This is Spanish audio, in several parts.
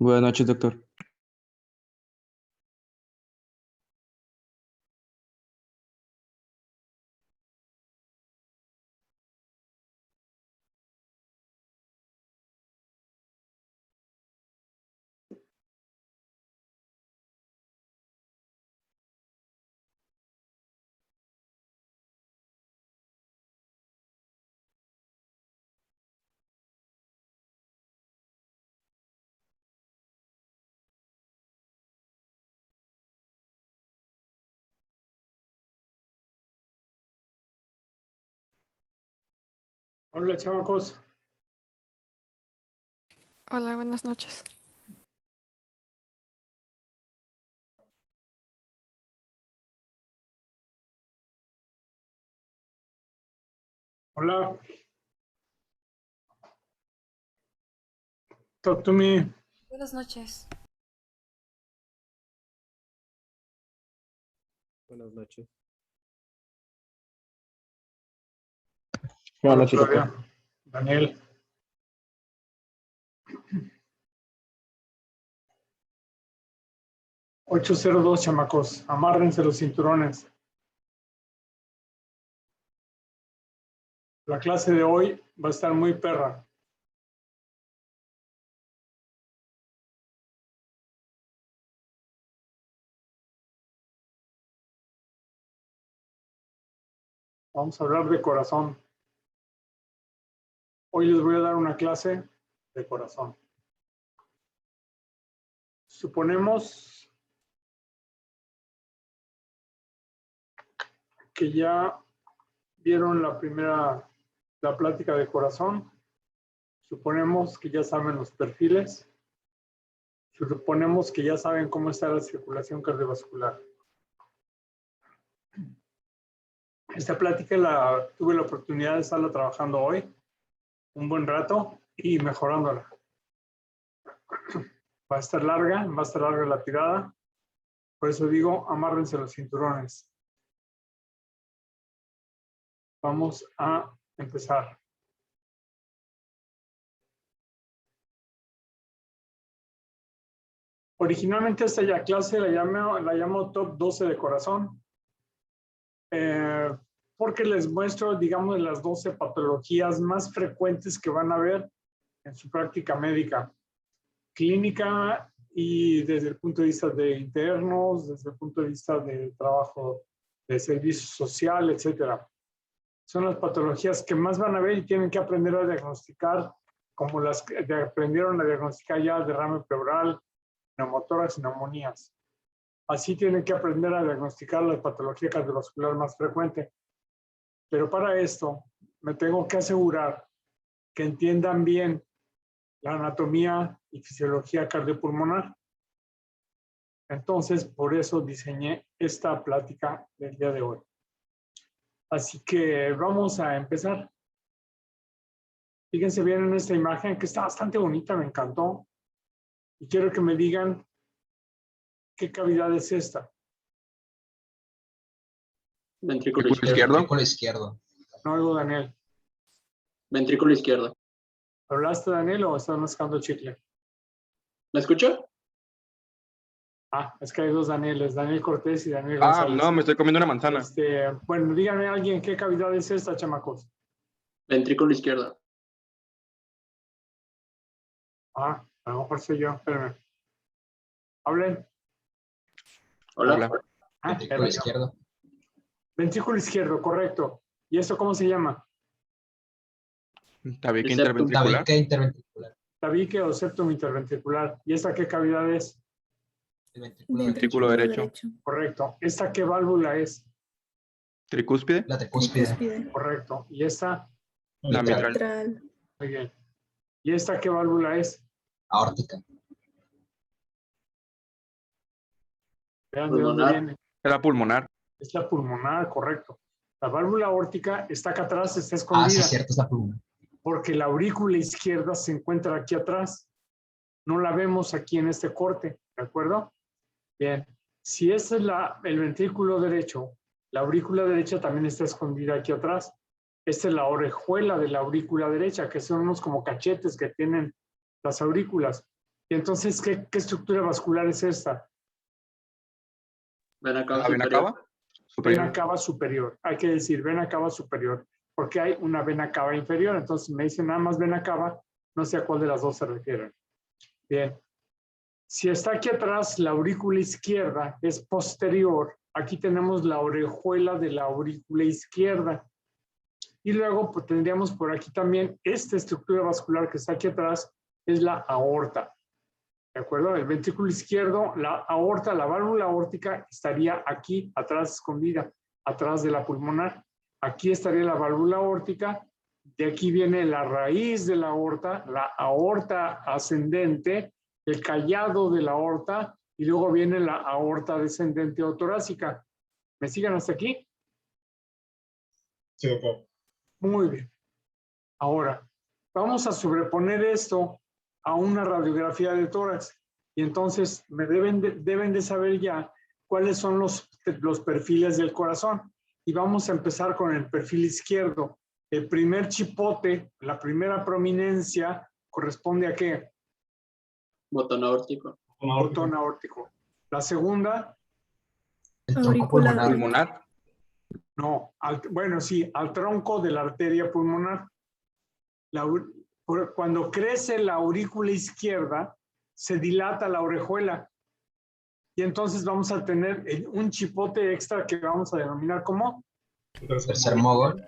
Buenas noches, doctor. Hola, chamacos. Hola, buenas noches. Hola. Talk to me. Buenas noches. Buenas noches. Hola, Claudia. Daniel. $802, chamacos. Amárrense los cinturones. La clase de hoy va a estar muy perra. Vamos a hablar de corazón. Hoy les voy a dar una clase de corazón. Suponemos que ya vieron la plática de corazón. Suponemos que ya saben los perfiles. Suponemos que ya saben cómo está la circulación cardiovascular. Esta plática tuve la oportunidad de estarla trabajando hoy un buen rato y mejorándola. Va a estar larga la tirada. Por eso digo, amárrense los cinturones. Vamos a empezar. Originalmente esta clase la llamo Top 12 de corazón. Porque les muestro, digamos, las 12 patologías más frecuentes que van a ver en su práctica médica, clínica y desde el punto de vista de internos, desde el punto de vista de trabajo de servicio social, etcétera. Son las patologías que más van a ver y tienen que aprender a diagnosticar, como las que aprendieron a diagnosticar ya derrame pleural, neumotórax y neumonías. Así tienen que aprender a diagnosticar la patología cardiovascular más frecuente. Pero para esto me tengo que asegurar que entiendan bien la anatomía y fisiología cardiopulmonar. Entonces, por eso diseñé esta plática del día de hoy. Así que vamos a empezar. Fíjense bien en esta imagen que está bastante bonita, me encantó. Y quiero que me digan qué cavidad es esta. Ventrículo izquierdo. Ventrículo izquierdo. No oigo, Daniel. Ventrículo izquierdo. ¿Hablaste, Daniel, o estás mascando chicle? ¿Me escucha? Ah, es que hay dos Danieles, Daniel Cortés y Daniel González. No, me estoy comiendo una manzana. Bueno, díganme a alguien qué cavidad es esta, chamacos. Ventrículo izquierdo. Ah, a lo mejor soy yo, espérenme. Hablen. Hola. Ventrículo izquierdo. Ventrículo izquierdo, correcto. ¿Y eso cómo se llama? Tabique interventricular. Tabique interventricular. Tabique o septum interventricular. ¿Y esta qué cavidad es? El Ventrículo derecho. Correcto. ¿Esta qué válvula es? Tricúspide. La tricúspide. Correcto. ¿Y esta? La mitral. Muy bien. ¿Y esta qué válvula es? Aórtica. Vean de dónde viene. La pulmonar. Es la pulmonar, correcto. La válvula aórtica está acá atrás, está escondida. Sí, es cierto, es la pulmonar. Porque la aurícula izquierda se encuentra aquí atrás. No la vemos aquí en este corte, ¿de acuerdo? Bien. Si ese es el ventrículo derecho, la aurícula derecha también está escondida aquí atrás. Esta es la orejuela de la aurícula derecha, que son unos como cachetes que tienen las aurículas. Y entonces, ¿qué estructura vascular es esta? Vena cava ¿La vena superior. cava? Superior. Vena cava superior. Hay que decir vena cava superior, porque hay una vena cava inferior. Entonces me dicen nada más vena cava, no sé a cuál de las dos se refieren. Bien. Si está aquí atrás, la aurícula izquierda es posterior. Aquí tenemos la orejuela de la aurícula izquierda. Y luego pues, tendríamos por aquí también esta estructura vascular que está aquí atrás, es la aorta. ¿De acuerdo? El ventrículo izquierdo, la aorta, la válvula aórtica estaría aquí atrás escondida, atrás de la pulmonar. Aquí estaría la válvula aórtica. De aquí viene la raíz de la aorta ascendente, el callado de la aorta y luego viene la aorta descendente o torácica. ¿Me siguen hasta aquí? Sí, doctor. Muy bien. Ahora, vamos a sobreponer esto a una radiografía de tórax. Y entonces me deben de saber ya cuáles son los perfiles del corazón. Y vamos a empezar con el perfil izquierdo. El primer chipote, la primera prominencia, ¿corresponde a qué? Botón aórtico. Botón aórtico. La segunda, El tronco Auricular. pulmonar. Pulmonar. no. Bueno, sí, al tronco de la arteria pulmonar. Cuando crece la aurícula izquierda, se dilata la orejuela. Y entonces vamos a tener un chipote extra que vamos a denominar como Tercer mogol.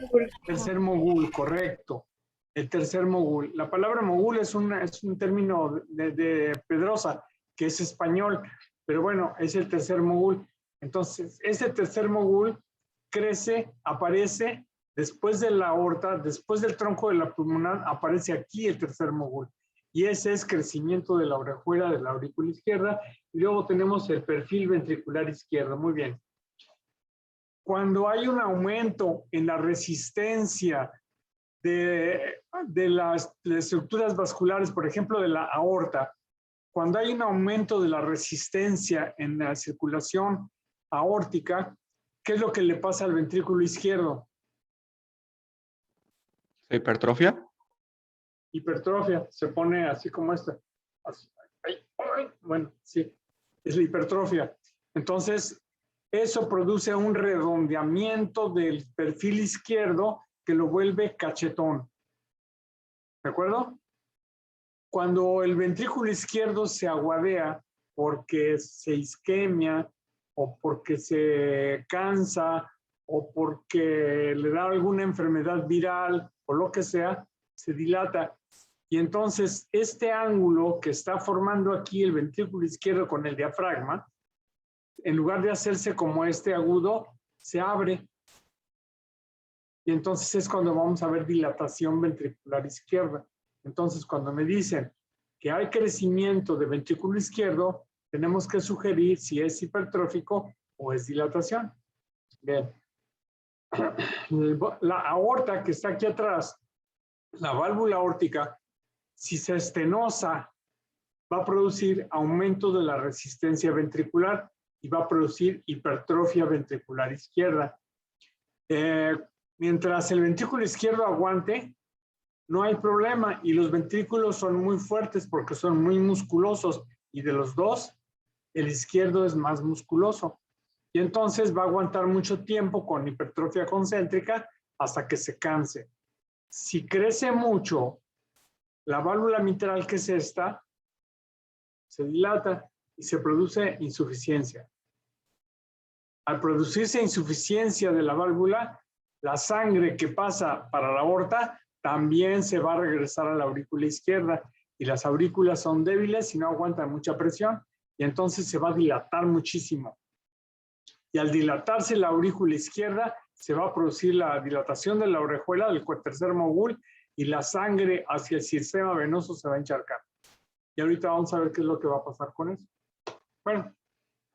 tercer mogul, correcto. El tercer mogul. La palabra mogul es un término de Pedrosa, que es español, pero bueno, es el tercer mogul. Entonces, ese tercer mogul crece, aparece después de la aorta, después del tronco de la pulmonar, aparece aquí el tercer mogul. Y ese es crecimiento de la orejuela de la aurícula izquierda. Y luego tenemos el perfil ventricular izquierdo. Muy bien. Cuando hay un aumento en la resistencia de las estructuras vasculares, por ejemplo, de la aorta, cuando hay un aumento de la resistencia en la circulación aórtica, ¿qué es lo que le pasa al ventrículo izquierdo? ¿Se hipertrofia? Hipertrofia, se pone así como esta. Así, bueno, sí, es la hipertrofia. Entonces, eso produce un redondeamiento del perfil izquierdo que lo vuelve cachetón. ¿De acuerdo? Cuando el ventrículo izquierdo se aguadea porque se isquemia o porque se cansa o porque le da alguna enfermedad viral o lo que sea, se dilata. Y entonces este ángulo que está formando aquí el ventrículo izquierdo con el diafragma, en lugar de hacerse como este agudo, se abre. Y entonces es cuando vamos a ver dilatación ventricular izquierda. Entonces, cuando me dicen que hay crecimiento de ventrículo izquierdo, tenemos que sugerir si es hipertrófico o es dilatación. Bien. La aorta que está aquí atrás, la válvula aórtica, si se estenosa, va a producir aumento de la resistencia ventricular y va a producir hipertrofia ventricular izquierda. Mientras el ventrículo izquierdo aguante, no hay problema y los ventrículos son muy fuertes porque son muy musculosos y de los dos, el izquierdo es más musculoso. Y entonces va a aguantar mucho tiempo con hipertrofia concéntrica hasta que se canse. Si crece mucho, la válvula mitral, que es esta, se dilata y se produce insuficiencia. Al producirse insuficiencia de la válvula, la sangre que pasa para la aorta también se va a regresar a la aurícula izquierda y las aurículas son débiles y no aguantan mucha presión y entonces se va a dilatar muchísimo. Y al dilatarse la aurícula izquierda, se va a producir la dilatación de la orejuela del tercer mogul y la sangre hacia el sistema venoso se va a encharcar. Y ahorita vamos a ver qué es lo que va a pasar con eso. Bueno,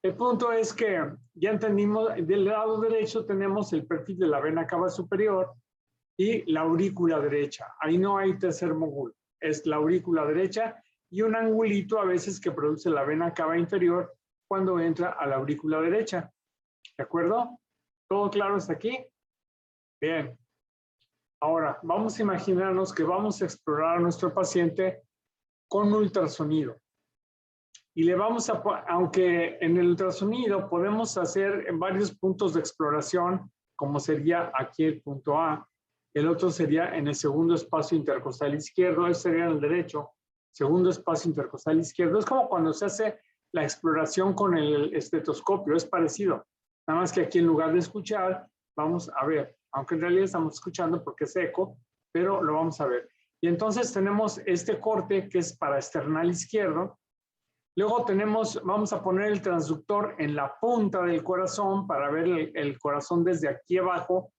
el punto es que ya entendimos, del lado derecho tenemos el perfil de la vena cava superior y la aurícula derecha. Ahí no hay tercer mogul, es la aurícula derecha y un angulito a veces que produce la vena cava inferior cuando entra a la aurícula derecha. ¿De acuerdo? ¿Todo claro hasta aquí? Bien. Ahora, vamos a imaginarnos que vamos a explorar a nuestro paciente con ultrasonido. y le vamos a, aunque en el ultrasonido podemos hacer varios puntos de exploración, como sería aquí el punto A, el otro sería en el segundo espacio intercostal izquierdo, ese sería en el derecho, segundo espacio intercostal izquierdo. Es como cuando se hace la exploración con el estetoscopio, es parecido. Nada más que aquí en lugar de escuchar, vamos a ver, aunque en realidad estamos escuchando porque es eco, pero lo vamos a ver. Y entonces tenemos este corte que es para esternal izquierdo. Luego tenemos, vamos a poner el transductor en la punta del corazón para ver el corazón desde aquí abajo,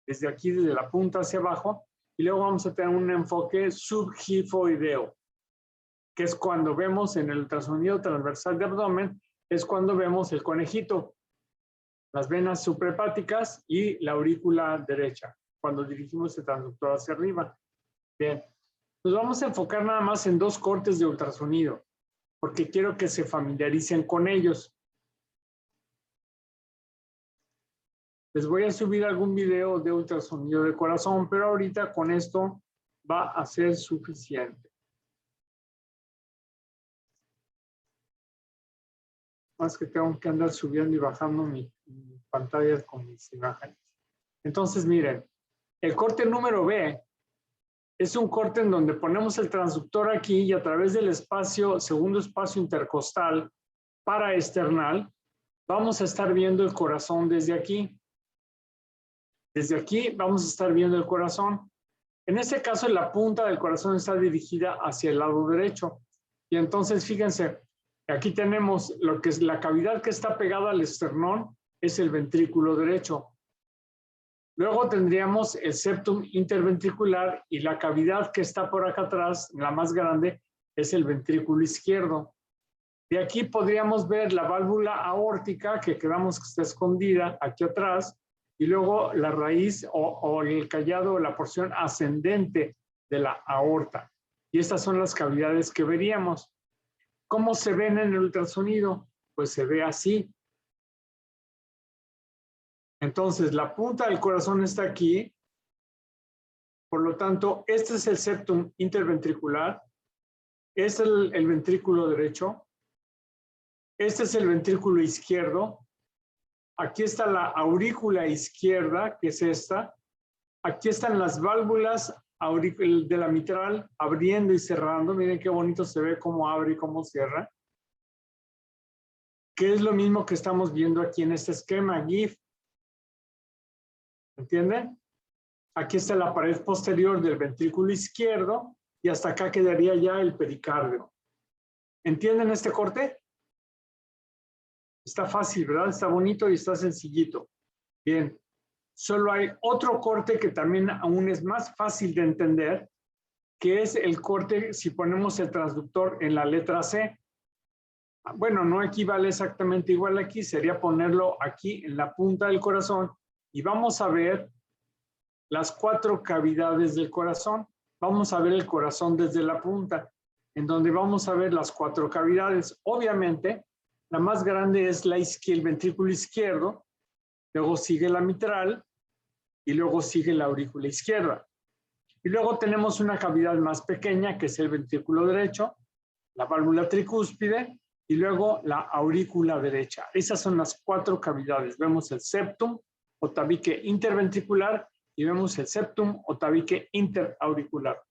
desde aquí, desde la punta hacia abajo. Y luego vamos a tener un enfoque subgifoideo, que es cuando vemos en el ultrasonido transversal de abdomen, es cuando vemos el conejito, las venas suprahepáticas y la aurícula derecha, cuando dirigimos el transductor hacia arriba. Bien, nos vamos a enfocar nada más en 2 cortes de ultrasonido, porque quiero que se familiaricen con ellos. Les voy a subir algún video de ultrasonido de corazón, pero ahorita con esto va a ser suficiente. Más que tengo que andar subiendo y bajando mi pantalla con mis imágenes. Entonces, miren, el corte número B es un corte en donde ponemos el transductor aquí y a través del espacio, segundo espacio intercostal paraesternal, vamos a estar viendo el corazón desde aquí. Desde aquí vamos a estar viendo el corazón. En este caso, la punta del corazón está dirigida hacia el lado derecho. Y entonces, fíjense, aquí tenemos lo que es la cavidad que está pegada al esternón, es el ventrículo derecho. Luego tendríamos el septum interventricular y la cavidad que está por acá atrás, la más grande, es el ventrículo izquierdo. De aquí podríamos ver la válvula aórtica, que quedamos que está escondida aquí atrás, y luego la raíz o el callado, la porción ascendente de la aorta. Y estas son las cavidades que veríamos. ¿Cómo se ven en el ultrasonido? Pues se ve así. Entonces, la punta del corazón está aquí. Por lo tanto, este es el septum interventricular. Este es el ventrículo derecho. Este es el ventrículo izquierdo. Aquí está la aurícula izquierda, que es esta. Aquí están las válvulas de la mitral abriendo y cerrando. Miren qué bonito se ve cómo abre y cómo cierra. Que es lo mismo que estamos viendo aquí en este esquema GIF. ¿Entienden? Aquí está la pared posterior del ventrículo izquierdo y hasta acá quedaría ya el pericardio. ¿Entienden este corte? Está fácil, ¿verdad? Está bonito y está sencillito. Bien. Solo hay otro corte que también aún es más fácil de entender, que es el corte si ponemos el transductor en la letra C. Bueno, no equivale exactamente igual aquí, sería ponerlo aquí en la punta del corazón y vamos a ver las 4 cavidades del corazón. Vamos a ver el corazón desde la punta, en donde vamos a ver las 4 cavidades. Obviamente, la más grande es el ventrículo izquierdo, luego sigue la mitral y luego sigue la aurícula izquierda. Y luego tenemos una cavidad más pequeña, que es el ventrículo derecho, la válvula tricúspide y luego la aurícula derecha. Esas son las 4 cavidades. Vemos el septum o tabique interventricular y vemos el septum o tabique interauricular,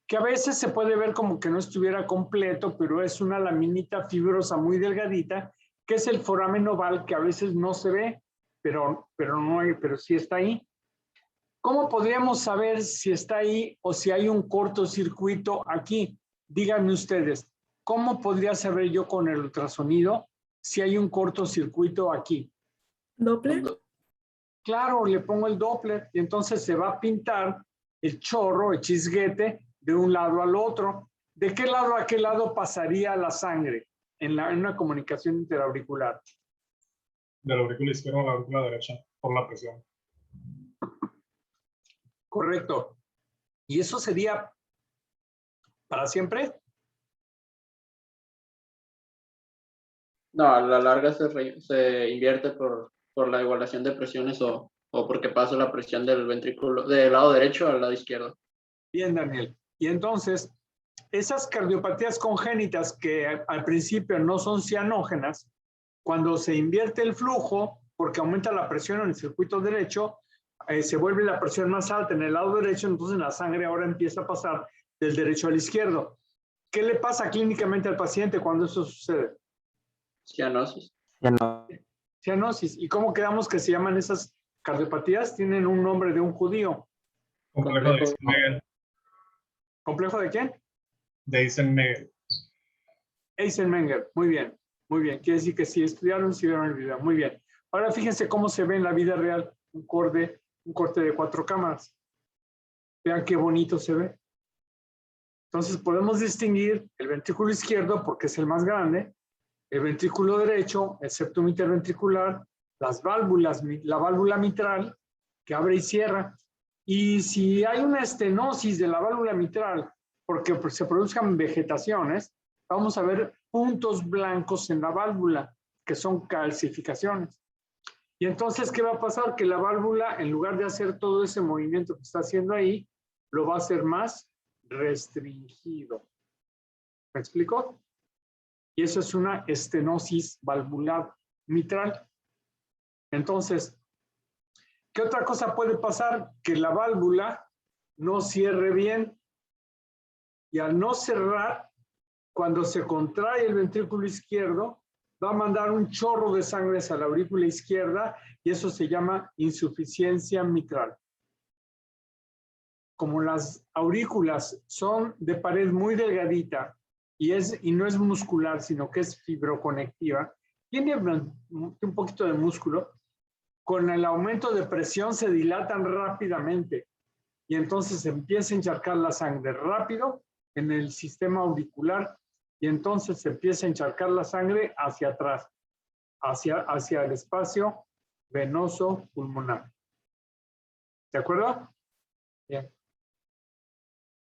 que a veces se puede ver como que no estuviera completo, pero es una laminita fibrosa muy delgadita, que es el foramen oval, que a veces no se ve, pero sí está ahí. ¿Cómo podríamos saber si está ahí o si hay un cortocircuito aquí? Díganme ustedes, ¿cómo podría saber yo con el ultrasonido si hay un cortocircuito aquí? ¿Doppler? Claro, le pongo el Doppler y entonces se va a pintar el chorro, el chisguete, de un lado al otro. ¿De qué lado a qué lado pasaría la sangre en una comunicación interauricular? De la aurícula izquierda a la aurícula derecha, por la presión. Correcto. ¿Y eso sería para siempre? No, a la larga se invierte por la igualación de presiones o porque pasa la presión del ventrículo del lado derecho al lado izquierdo. Bien, Daniel. Y entonces, esas cardiopatías congénitas que al principio no son cianógenas, cuando se invierte el flujo, porque aumenta la presión en el circuito derecho, se vuelve la presión más alta en el lado derecho, entonces la sangre ahora empieza a pasar del derecho al izquierdo. ¿Qué le pasa clínicamente al paciente cuando eso sucede? Cianosis. Cianosis. ¿Y cómo quedamos que se llaman esas cardiopatías? Tienen un nombre de un judío. Complejo de Eisenmenger. ¿Complejo de quién? De Eisenmenger. Eisenmenger. Muy bien, muy bien. Quiere decir que si estudiaron, si vieron el video. Muy bien. Ahora fíjense cómo se ve en la vida real un corte de 4 cámaras. Vean qué bonito se ve. Entonces podemos distinguir el ventrículo izquierdo porque es el más grande, el ventrículo derecho, el septum interventricular, las válvulas, la válvula mitral que abre y cierra. Y si hay una estenosis de la válvula mitral porque se produzcan vegetaciones, vamos a ver puntos blancos en la válvula que son calcificaciones. Y entonces, ¿qué va a pasar? Que la válvula, en lugar de hacer todo ese movimiento que está haciendo ahí, lo va a hacer más restringido. ¿Me explico? Y eso es una estenosis valvular mitral. Entonces, ¿qué otra cosa puede pasar? Que la válvula no cierre bien. Y al no cerrar, cuando se contrae el ventrículo izquierdo, va a mandar un chorro de sangre hacia la aurícula izquierda y eso se llama insuficiencia mitral. Como las aurículas son de pared muy delgadita y no es muscular, sino que es fibroconectiva, tiene un poquito de músculo, con el aumento de presión se dilatan rápidamente y entonces se empieza a encharcar la sangre rápido en el sistema auricular y entonces se empieza a encharcar la sangre hacia atrás, hacia el espacio venoso pulmonar. ¿De acuerdo? Bien.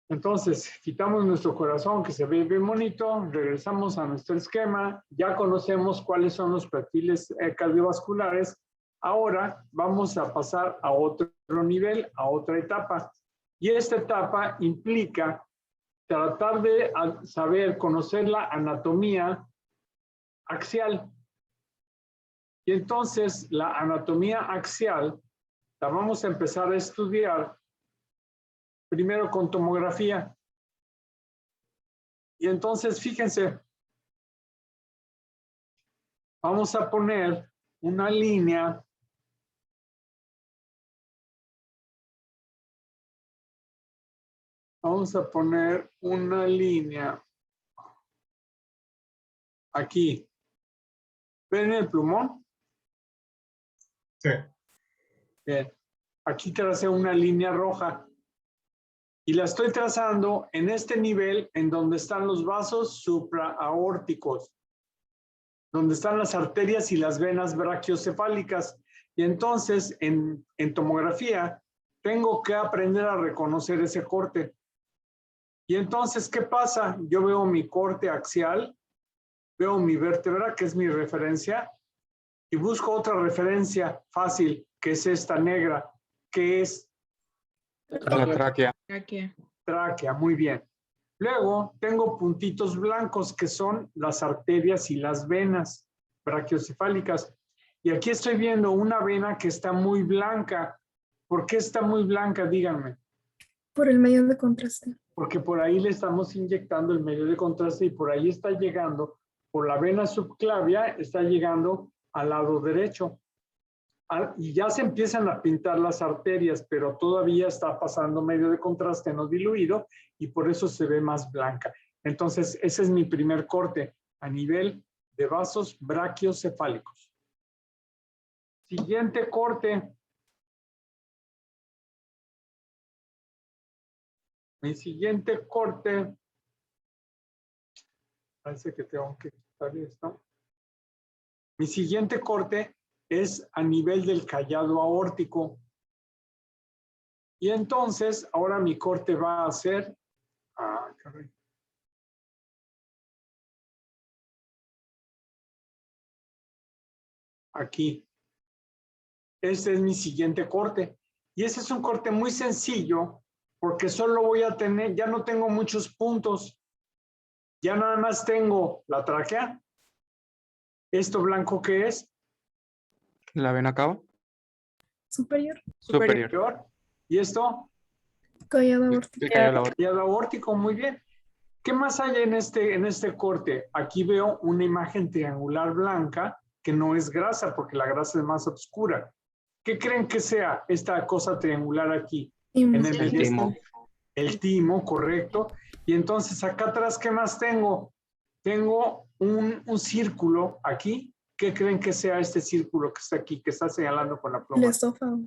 Entonces, quitamos nuestro corazón que se ve bien bonito, regresamos a nuestro esquema, ya conocemos cuáles son los perfiles cardiovasculares. Ahora vamos a pasar a otro nivel, a otra etapa. Y esta etapa implica tratar de saber, conocer la anatomía axial. Y entonces la anatomía axial la vamos a empezar a estudiar primero con tomografía. Y entonces, fíjense, vamos a poner una línea aquí. ¿Ven el plumón? Sí. Bien. Aquí tracé una línea roja. Y la estoy trazando en este nivel en donde están los vasos supraaórticos, donde están las arterias y las venas brachiocefálicas. Y entonces, en tomografía, tengo que aprender a reconocer ese corte. Y entonces, ¿qué pasa? Yo veo mi corte axial, veo mi vértebra, que es mi referencia, y busco otra referencia fácil, que es esta negra, que es La tráquea. tráquea, muy bien. Luego tengo puntitos blancos que son las arterias y las venas brachiocefálicas. Y aquí estoy viendo una vena que está muy blanca. ¿Por qué está muy blanca? Díganme. Por el medio de contraste. Porque por ahí le estamos inyectando el medio de contraste y por ahí está llegando, por la vena subclavia, está llegando al lado derecho. Y ya se empiezan a pintar las arterias, pero todavía está pasando medio de contraste no diluido y por eso se ve más blanca. Entonces, ese es mi primer corte a nivel de vasos brachiocefálicos. Siguiente corte. Mi siguiente corte. Parece que tengo que quitar esto. Mi siguiente corte es a nivel del callado aórtico. Y entonces, ahora mi corte va a ser... aquí. Este es mi siguiente corte. Y ese es un corte muy sencillo porque solo voy a tener, ya no tengo muchos puntos. Ya nada más tengo la tráquea. ¿Esto blanco qué es? La vena cava Superior. superior. Peor. ¿Y esto? Callado aórtico. El cañón aórtico. Callado aórtico, muy bien. ¿Qué más hay en este corte? Aquí veo una imagen triangular blanca que no es grasa porque la grasa es más oscura. ¿Qué creen que sea esta cosa triangular aquí? Timo. En El timo. El timo, correcto. Y entonces acá atrás, ¿qué más tengo? Tengo un círculo aquí. ¿Qué creen que sea este círculo que está aquí, que está señalando con la El pluma? esófago.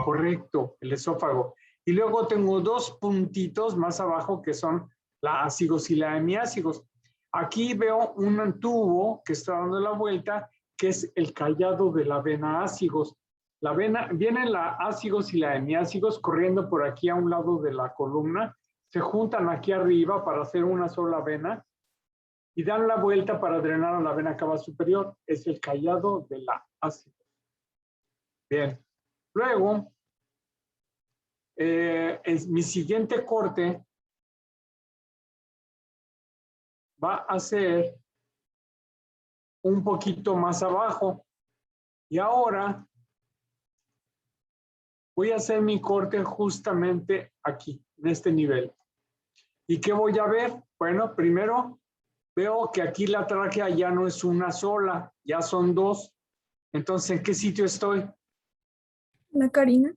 Correcto, el esófago. Y luego tengo dos puntitos más abajo que son la ácigos y la hemiácigos. Aquí veo un tubo que está dando la vuelta, que es el callado de la vena ácigos. La vena, viene la ácigos y la hemiácigos corriendo por aquí a un lado de la columna, se juntan aquí arriba para hacer una sola vena y dan la vuelta para drenar a la vena cava superior. Es el callado de la ácigos. Bien. Luego, mi siguiente corte va a ser un poquito más abajo. Y ahora voy a hacer mi corte justamente aquí, en este nivel. ¿Y qué voy a ver? Bueno, primero veo que aquí la tráquea ya no es una sola, ya son dos. Entonces, ¿en qué sitio estoy? La carina.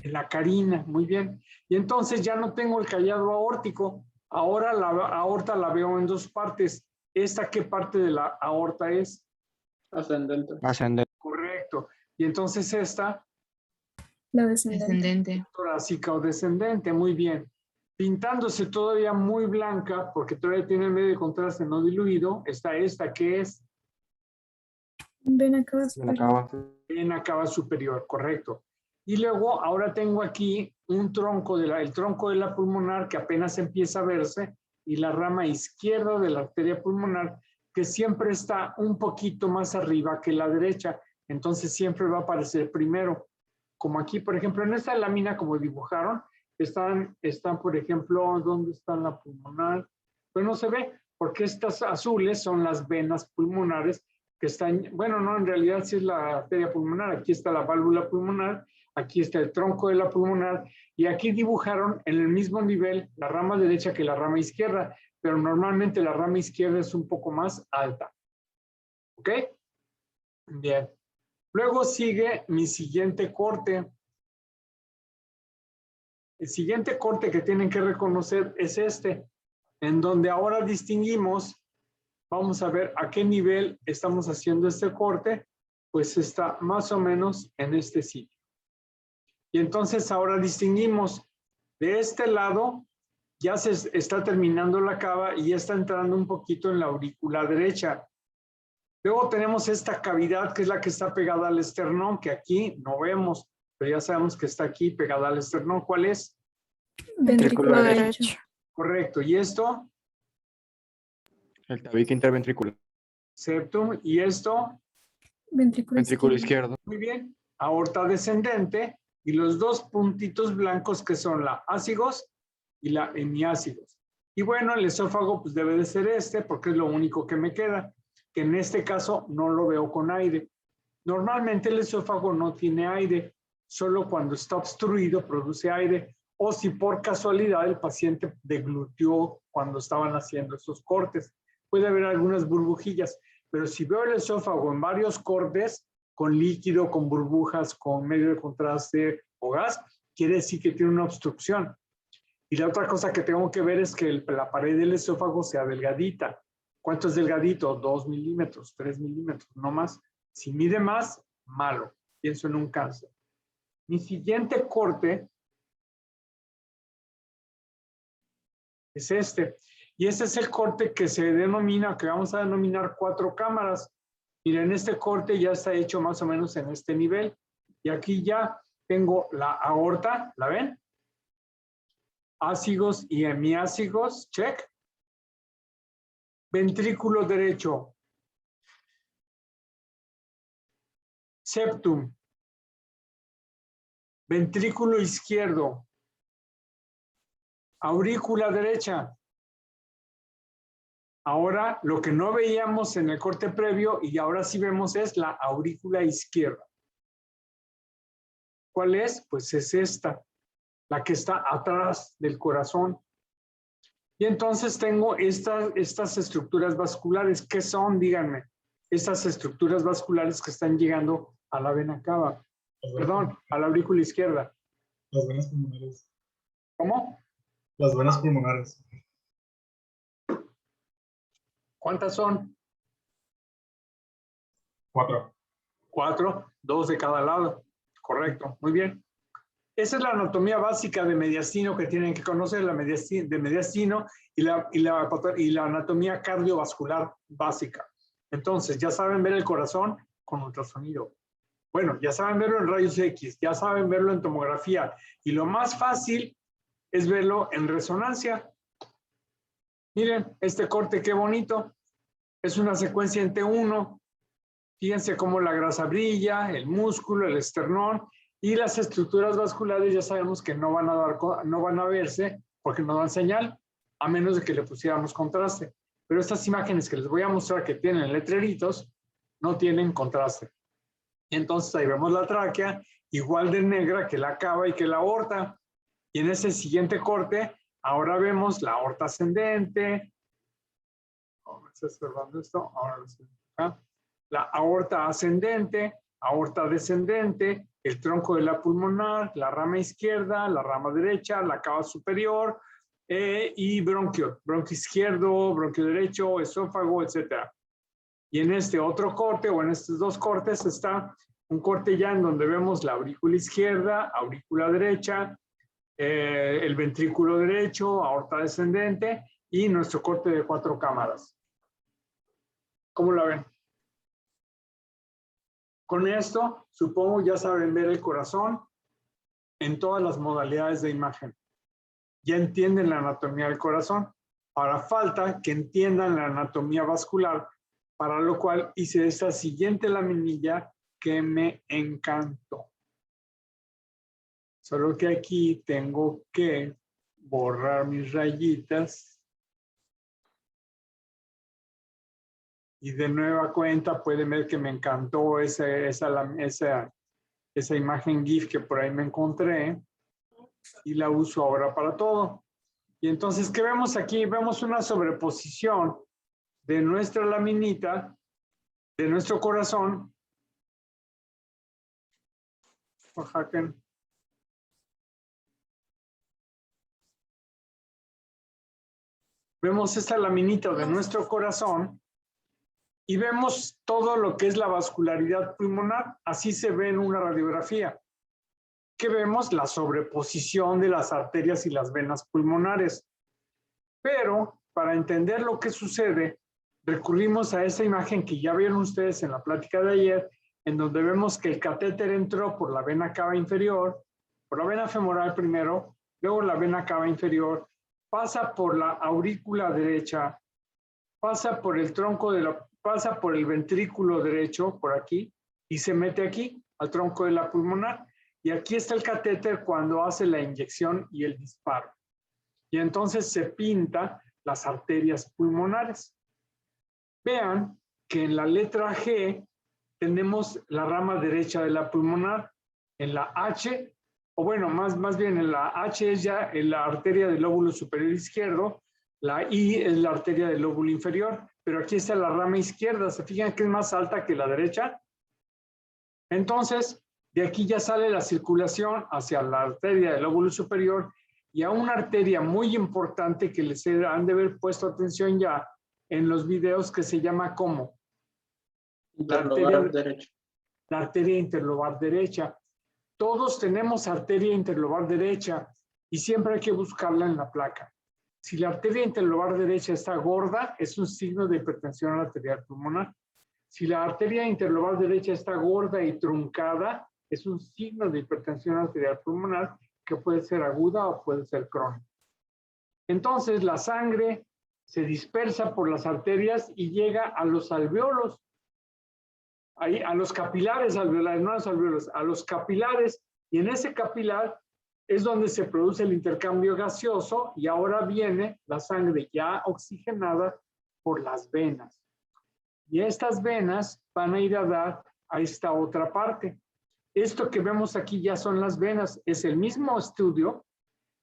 En la carina, muy bien. Y entonces ya no tengo el callado aórtico. Ahora la aorta la veo en dos partes. ¿Esta qué parte de la aorta es? Ascendente. Ascendente. Correcto. Y entonces esta, La descendente. Descendente. torácica o descendente, muy bien. Pintándose todavía muy blanca, porque todavía tiene medio de contraste no diluido, está esta que es Vena cava Vena superior. cava. vena cava superior, correcto. Y luego ahora tengo aquí un tronco, el tronco de la pulmonar que apenas empieza a verse y la rama izquierda de la arteria pulmonar que siempre está un poquito más arriba que la derecha, entonces siempre va a aparecer primero. Como aquí, por ejemplo, en esta lámina como dibujaron, están por ejemplo, ¿dónde está la pulmonar? Pues no se ve, porque estas azules son las venas pulmonares que están, bueno, no, en realidad sí es la arteria pulmonar, aquí está la válvula pulmonar, aquí está el tronco de la pulmonar, y aquí dibujaron en el mismo nivel la rama derecha que la rama izquierda, pero normalmente la rama izquierda es un poco más alta. ¿Ok? Bien. Luego sigue mi siguiente corte. El siguiente corte que tienen que reconocer es este, en donde ahora distinguimos, vamos a ver a qué nivel estamos haciendo este corte, pues está más o menos en este sitio. Y entonces ahora distinguimos, de este lado ya se está terminando la cava y ya está entrando un poquito en la aurícula derecha. Luego tenemos esta cavidad que es la que está pegada al esternón, que aquí no vemos, pero ya sabemos que está aquí pegada al esternón. ¿Cuál es? Ventrículo derecho. derecho. Correcto. ¿Y esto? El tabique interventricular. Septum. ¿Y esto? Ventrículo Ventrículo izquierdo. izquierdo. Muy bien. Aorta descendente y los dos puntitos blancos que son la ácigos y la hemiácigos. Y bueno, el esófago pues debe de ser este porque es lo único que me queda, que en este caso no lo veo con aire. Normalmente el esófago no tiene aire, solo cuando está obstruido produce aire o si por casualidad el paciente degluteó cuando estaban haciendo esos cortes. Puede haber algunas burbujillas, pero si veo el esófago en varios cortes, con líquido, con burbujas, con medio de contraste o gas, quiere decir que tiene una obstrucción. Y la otra cosa que tengo que ver es que la pared del esófago sea delgadita. ¿Cuánto es delgadito? 2 milímetros, 3 milímetros, no más. Si mide más, malo. Pienso en un cáncer. Mi siguiente corte es este. Y este es el corte que se denomina, que vamos a denominar 4 cámaras. Miren, este corte ya está hecho más o menos en este nivel. Y aquí ya tengo la aorta, ¿la ven? Ácigos y hemiácigos, check. Ventrículo derecho. Septum. Ventrículo izquierdo. Aurícula derecha. Ahora, lo que no veíamos en el corte previo y ahora sí vemos es la aurícula izquierda. ¿Cuál es? Pues es esta, la que está atrás del corazón. Y entonces tengo estas estructuras vasculares. ¿Qué son? Díganme. Estas estructuras vasculares que están llegando a la vena cava. Perdón, a la aurícula izquierda. Las venas pulmonares. ¿Cómo? Las venas pulmonares. ¿Cuántas son? 4. 4, 2 de cada lado. Correcto, muy bien. Esa es la anatomía básica de mediastino que tienen que conocer, la de mediastino y la anatomía cardiovascular básica. Entonces, ya saben ver el corazón con ultrasonido. Bueno, ya saben verlo en rayos X, ya saben verlo en tomografía. Y lo más fácil es verlo en resonancia. Miren, este corte qué bonito. Es una secuencia en T1. Fíjense cómo la grasa brilla, el músculo, el esternón y las estructuras vasculares ya sabemos que no van a verse porque no dan señal, a menos de que le pusiéramos contraste. Pero estas imágenes que les voy a mostrar que tienen letreritos no tienen contraste. Entonces ahí vemos la tráquea igual de negra que la cava y que la aorta. Y en ese siguiente corte, ahora vemos la aorta ascendente. Vamos observando esto. Ahora sí. La aorta ascendente, aorta descendente, el tronco de la pulmonar, la rama izquierda, la rama derecha, la cava superior y bronquio izquierdo, bronquio derecho, esófago, etc. Y en este otro corte o en estos dos cortes está un corte ya en donde vemos la aurícula izquierda, aurícula derecha, el ventrículo derecho, aorta descendente y nuestro corte de 4 cámaras. ¿Cómo la ven? Con esto, supongo ya saben ver el corazón en todas las modalidades de imagen. Ya entienden la anatomía del corazón. Ahora falta que entiendan la anatomía vascular, para lo cual hice esta siguiente laminilla que me encantó. Solo que aquí tengo que borrar mis rayitas. Y de nueva cuenta pueden ver que me encantó esa imagen GIF que por ahí me encontré y la uso ahora para todo. Y entonces, ¿qué vemos aquí? Vemos una sobreposición de nuestra laminita, de nuestro corazón. Oaxaca. Vemos esta laminita de nuestro corazón. Y vemos todo lo que es la vascularidad pulmonar. Así se ve en una radiografía. ¿Qué vemos? La sobreposición de las arterias y las venas pulmonares. Pero para entender lo que sucede, recurrimos a esa imagen que ya vieron ustedes en la plática de ayer, en donde vemos que el catéter entró por la vena cava inferior, por la vena femoral primero, luego la vena cava inferior, pasa por la aurícula derecha, pasa por el tronco de la... pasa por el ventrículo derecho, por aquí, y se mete aquí, al tronco de la pulmonar. Y aquí está el catéter cuando hace la inyección y el disparo. Y entonces se pinta las arterias pulmonares. Vean que en la letra G tenemos la rama derecha de la pulmonar. En la H, o bueno, más bien en la H es ya la arteria del lóbulo superior izquierdo, la I es la arteria del lóbulo inferior, pero aquí está la rama izquierda. ¿Se fijan que es más alta que la derecha? Entonces, de aquí ya sale la circulación hacia la arteria del lóbulo superior y a una arteria muy importante que les han de haber puesto atención ya en los videos, que se llama ¿cómo? Interlobar derecho. La arteria interlobar derecha. Todos tenemos arteria interlobar derecha y siempre hay que buscarla en la placa. Si la arteria interlobar derecha está gorda, es un signo de hipertensión arterial pulmonar. Si la arteria interlobar derecha está gorda y truncada, es un signo de hipertensión arterial pulmonar que puede ser aguda o puede ser crónica. Entonces, la sangre se dispersa por las arterias y llega a los alvéolos, ahí, a los capilares alveolares, no a los alvéolos, a los capilares, y en ese capilar es donde se produce el intercambio gaseoso y ahora viene la sangre ya oxigenada por las venas. Y estas venas van a ir a dar a esta otra parte. Esto que vemos aquí ya son las venas. Es el mismo estudio,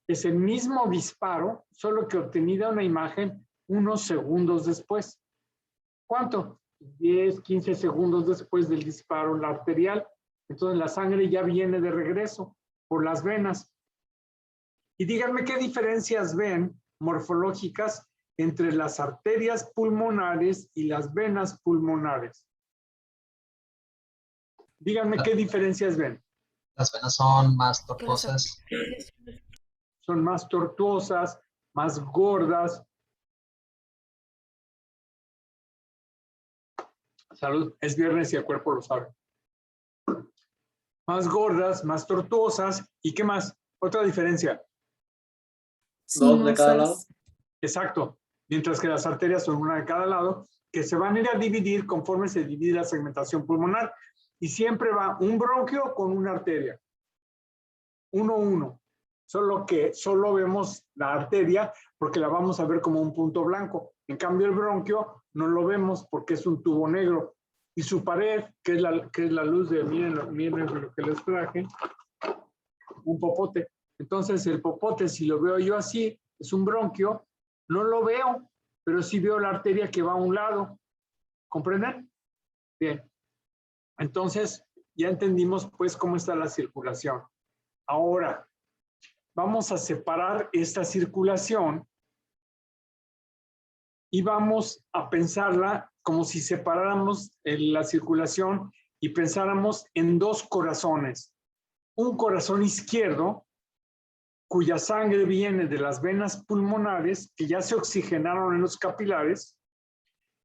es el mismo disparo, solo que obtenida una imagen unos segundos después. ¿Cuánto? 10, 15 segundos después del disparo en la arterial. Entonces la sangre ya viene de regreso por las venas. Y díganme qué diferencias ven morfológicas entre las arterias pulmonares y las venas pulmonares. Díganme qué diferencias ven. Las venas son más tortuosas. Son más tortuosas, más gordas. Salud, es viernes y el cuerpo lo sabe. Más gordas, más tortuosas. ¿Y qué más? Otra diferencia. Dos de cada lado. Sinuosas. Exacto. Mientras que las arterias son una de cada lado, que se van a ir a dividir conforme se divide la segmentación pulmonar. Y siempre va un bronquio con una arteria. 1-1. Solo que solo vemos la arteria porque la vamos a ver como un punto blanco. En cambio, el bronquio no lo vemos porque es un tubo negro. Y su pared, que es la luz de, miren lo que les traje, un popote. Entonces, el popote, si lo veo yo así, es un bronquio, no lo veo, pero sí veo la arteria que va a un lado. ¿Comprenden? Bien. Entonces, ya entendimos, pues, cómo está la circulación. Ahora, vamos a separar esta circulación y vamos a pensarla como si separáramos la circulación y pensáramos en dos corazones. Un corazón izquierdo, cuya sangre viene de las venas pulmonares, que ya se oxigenaron en los capilares,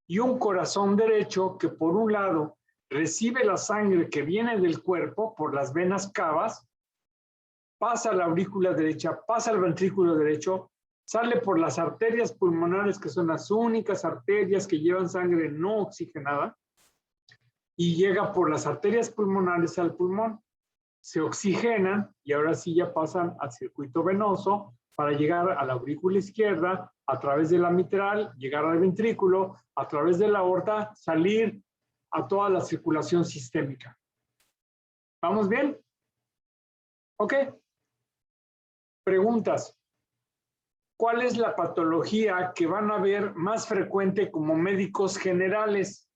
y un corazón derecho que por un lado recibe la sangre que viene del cuerpo por las venas cavas, pasa a la aurícula derecha, pasa al ventrículo derecho, sale por las arterias pulmonares, que son las únicas arterias que llevan sangre no oxigenada, y llega por las arterias pulmonares al pulmón. Se oxigenan y ahora sí ya pasan al circuito venoso para llegar a la aurícula izquierda, a través de la mitral, llegar al ventrículo, a través de la aorta, salir a toda la circulación sistémica. ¿Vamos bien? Ok. Preguntas. ¿Cuál es la patología que van a ver más frecuente como médicos generales?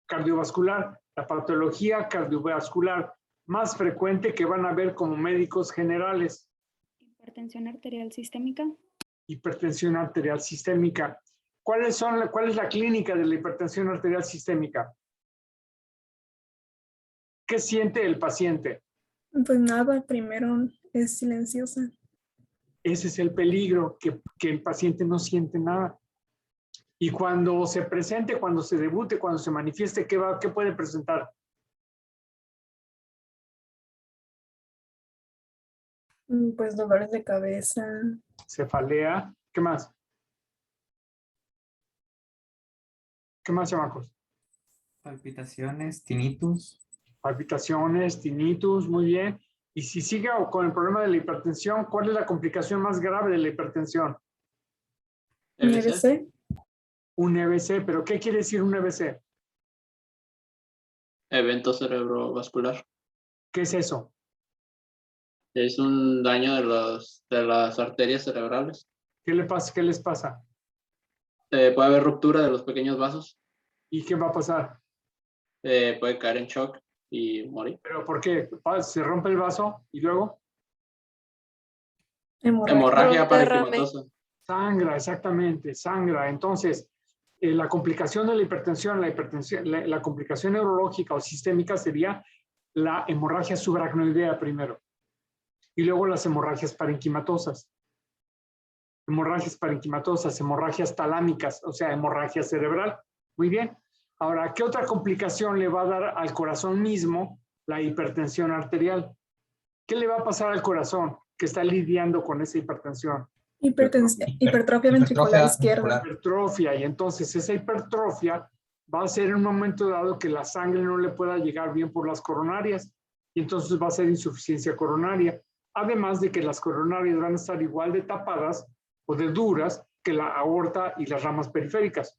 Cardiovascular. La patología cardiovascular más frecuente que van a ver como médicos generales. Hipertensión arterial sistémica. Hipertensión arterial sistémica. ¿Cuál es la clínica de la hipertensión arterial sistémica? ¿Qué siente el paciente? Pues nada, primero es silenciosa. Ese es el peligro, que el paciente no siente nada. Y cuando se presente, cuando se debute, cuando se manifieste, ¿qué puede presentar? Pues dolores de cabeza. Cefalea. ¿Qué más? ¿Qué más, chamacos? Palpitaciones, tinnitus. Palpitaciones, tinnitus, muy bien. Y si sigue con el problema de la hipertensión, ¿cuál es la complicación más grave de la hipertensión? ¿EBC? Un EBC, ¿pero qué quiere decir un EBC? Evento cerebrovascular. ¿Qué es eso? Es un daño de las arterias cerebrales. ¿Qué le pasa? ¿Qué les pasa? Puede haber ruptura de los pequeños vasos. ¿Y qué va a pasar? Puede caer en shock y morir. ¿Pero por qué? ¿Se rompe el vaso y luego? Hemorragia parenquimatosa. Sangra, exactamente, sangra. Entonces, la complicación de la hipertensión, la complicación neurológica o sistémica sería la hemorragia subaracnoidea primero. Y luego las hemorragias parenquimatosas. Hemorragias talámicas, o sea, hemorragia cerebral. Muy bien. Ahora, ¿qué otra complicación le va a dar al corazón mismo la hipertensión arterial? ¿Qué le va a pasar al corazón que está lidiando con esa hipertensión? Hipertrofia ventricular izquierda. Hipertrofia, y entonces esa hipertrofia va a hacer en un momento dado que la sangre no le pueda llegar bien por las coronarias, y entonces va a ser insuficiencia coronaria. Además de que las coronarias van a estar igual de tapadas o de duras que la aorta y las ramas periféricas.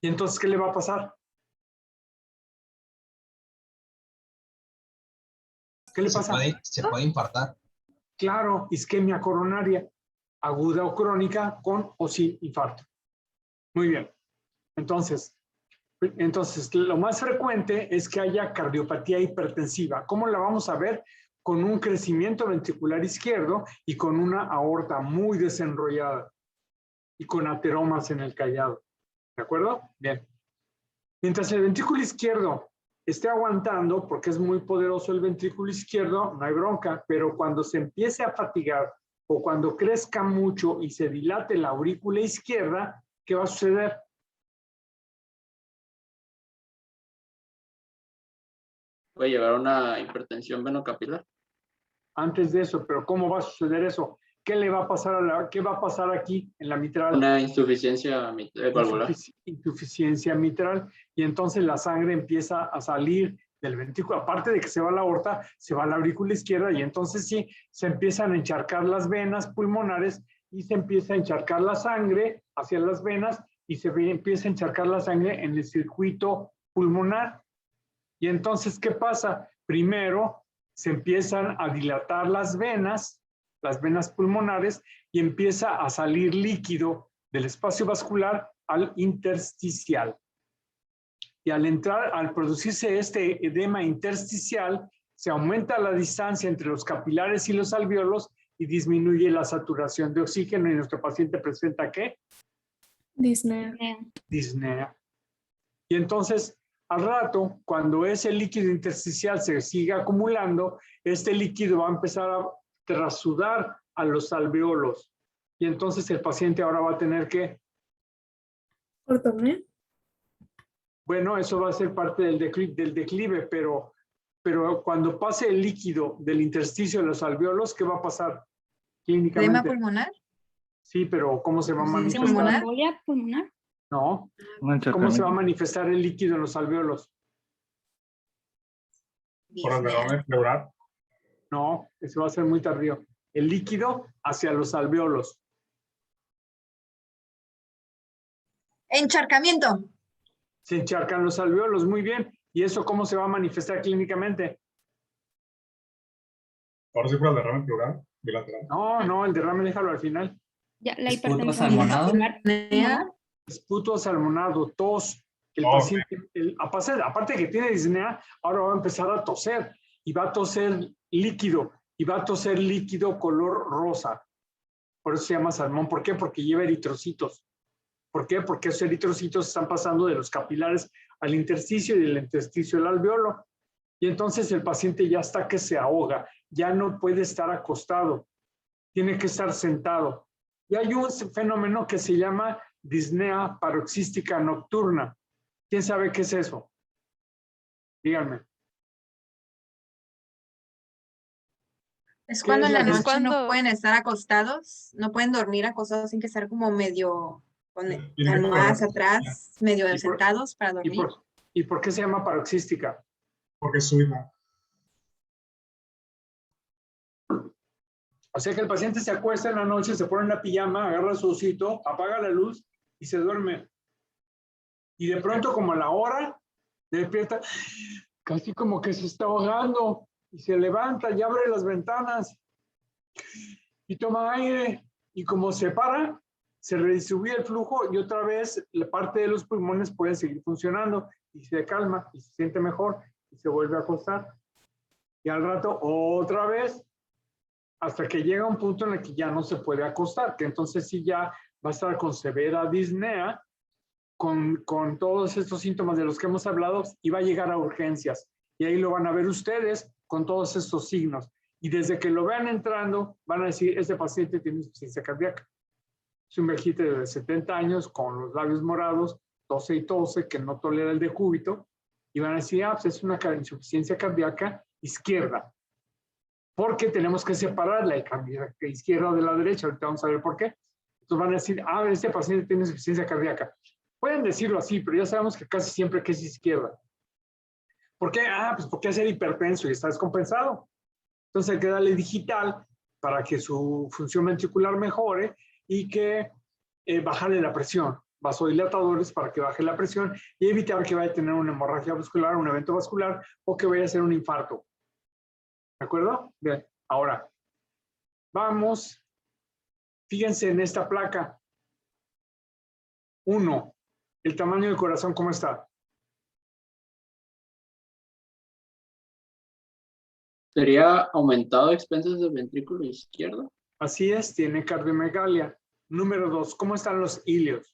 ¿Y entonces qué le va a pasar? ¿Qué le pasa? Se puede infartar. Claro, isquemia coronaria, aguda o crónica, con o sin infarto. Muy bien. Entonces, lo más frecuente es que haya cardiopatía hipertensiva. ¿Cómo la vamos a ver? Con un crecimiento ventricular izquierdo y con una aorta muy desenrollada y con ateromas en el callado. ¿De acuerdo? Bien. Mientras el ventrículo izquierdo esté aguantando, porque es muy poderoso el ventrículo izquierdo, no hay bronca, pero cuando se empiece a fatigar o cuando crezca mucho y se dilate la aurícula izquierda, ¿qué va a suceder? Puede llevar a una hipertensión venocapilar. Antes de eso, pero ¿cómo va a suceder eso? ¿Qué le va a pasar qué va a pasar aquí en la mitral? Una insuficiencia valvular. Insuficiencia mitral, y entonces la sangre empieza a salir del ventrículo. Aparte de que se va a la aorta, se va a la aurícula izquierda, y entonces sí, se empiezan a encharcar las venas pulmonares y se empieza a encharcar la sangre hacia las venas y se empieza a encharcar la sangre en el circuito pulmonar. Y entonces, ¿qué pasa? Primero se empiezan a dilatar las venas pulmonares, y empieza a salir líquido del espacio vascular al intersticial. Y al producirse este edema intersticial, se aumenta la distancia entre los capilares y los alvéolos y disminuye la saturación de oxígeno, y nuestro paciente presenta ¿qué? Disnea. Disnea. Y entonces, al rato, cuando ese líquido intersticial se sigue acumulando, este líquido va a empezar a trasudar a los alvéolos. Y entonces el paciente ahora va a tener que... Ortopnea. Bueno, eso va a ser parte del declive, pero cuando pase el líquido del intersticio de los alvéolos, ¿qué va a pasar clínicamente? ¿Edema pulmonar? Sí, pero ¿cómo se va a manifestar? ¿Pulmonar? ¿Embolia pulmonar? No. ¿Cómo se va a manifestar el líquido en los alvéolos? Por el derrame pleural. No, eso va a ser muy tardío. El líquido hacia los alvéolos. Encharcamiento. Se encharcan los alvéolos, muy bien. ¿Y eso cómo se va a manifestar clínicamente? Ahora sí por el derrame pleural bilateral. No, el derrame déjalo al final. Ya, la ¿Esputo hipertensión salmonado? pulmonar. Esputo salmonado, tos. El paciente, aparte de que tiene disnea, ahora va a empezar a toser. Y va a toser líquido. Y va a toser líquido color rosa. Por eso se llama salmón. ¿Por qué? Porque lleva eritrocitos. ¿Por qué? Porque esos eritrocitos están pasando de los capilares al intersticio y del intersticio al alvéolo. Y entonces el paciente ya está que se ahoga. Ya no puede estar acostado. Tiene que estar sentado. Y hay un fenómeno que se llama disnea paroxística nocturna. ¿Quién sabe qué es eso? Díganme. Es cuando en la Es noche no pueden estar acostados, no pueden dormir acostados sin que estar como medio con almohadas atrás, medio sentados para dormir. ¿Y por qué se llama paroxística? Porque es suina. O sea que el paciente se acuesta en la noche, se pone en la pijama, agarra su osito, apaga la luz y se duerme. Y de pronto, como a la hora, despierta, casi como que se está ahogando. Y se levanta y abre las ventanas y toma aire. Y como se para, se redistribuye el flujo y otra vez la parte de los pulmones puede seguir funcionando y se calma y se siente mejor y se vuelve a acostar. Y al rato otra vez, hasta que llega un punto en el que ya no se puede acostar, que entonces sí ya va a estar con severa disnea, con todos estos síntomas de los que hemos hablado, y va a llegar a urgencias. Y ahí lo van a ver ustedes con todos estos signos. Y desde que lo vean entrando, van a decir, este paciente tiene insuficiencia cardíaca. Es un viejito de 70 años con los labios morados, tose y tose, que no tolera el decúbito. Y van a decir, pues es una insuficiencia cardíaca izquierda. Porque tenemos que separar la izquierda de la derecha. Ahorita vamos a ver por qué. Entonces van a decir, este paciente tiene insuficiencia cardíaca. Pueden decirlo así, pero ya sabemos que casi siempre que es izquierda. ¿Por qué? Pues porque es el hipertenso y está descompensado. Entonces hay que darle digital para que su función ventricular mejore y que bajarle la presión. Vasodilatadores para que baje la presión y evitar que vaya a tener una hemorragia vascular, un evento vascular o que vaya a ser un infarto. ¿De acuerdo? Bien, ahora vamos. Fíjense en esta placa. 1. El tamaño del corazón, ¿cómo está? ¿Sería aumentado a expensas del ventrículo izquierdo? Así es, tiene cardiomegalia. Número 2, ¿cómo están los ilios?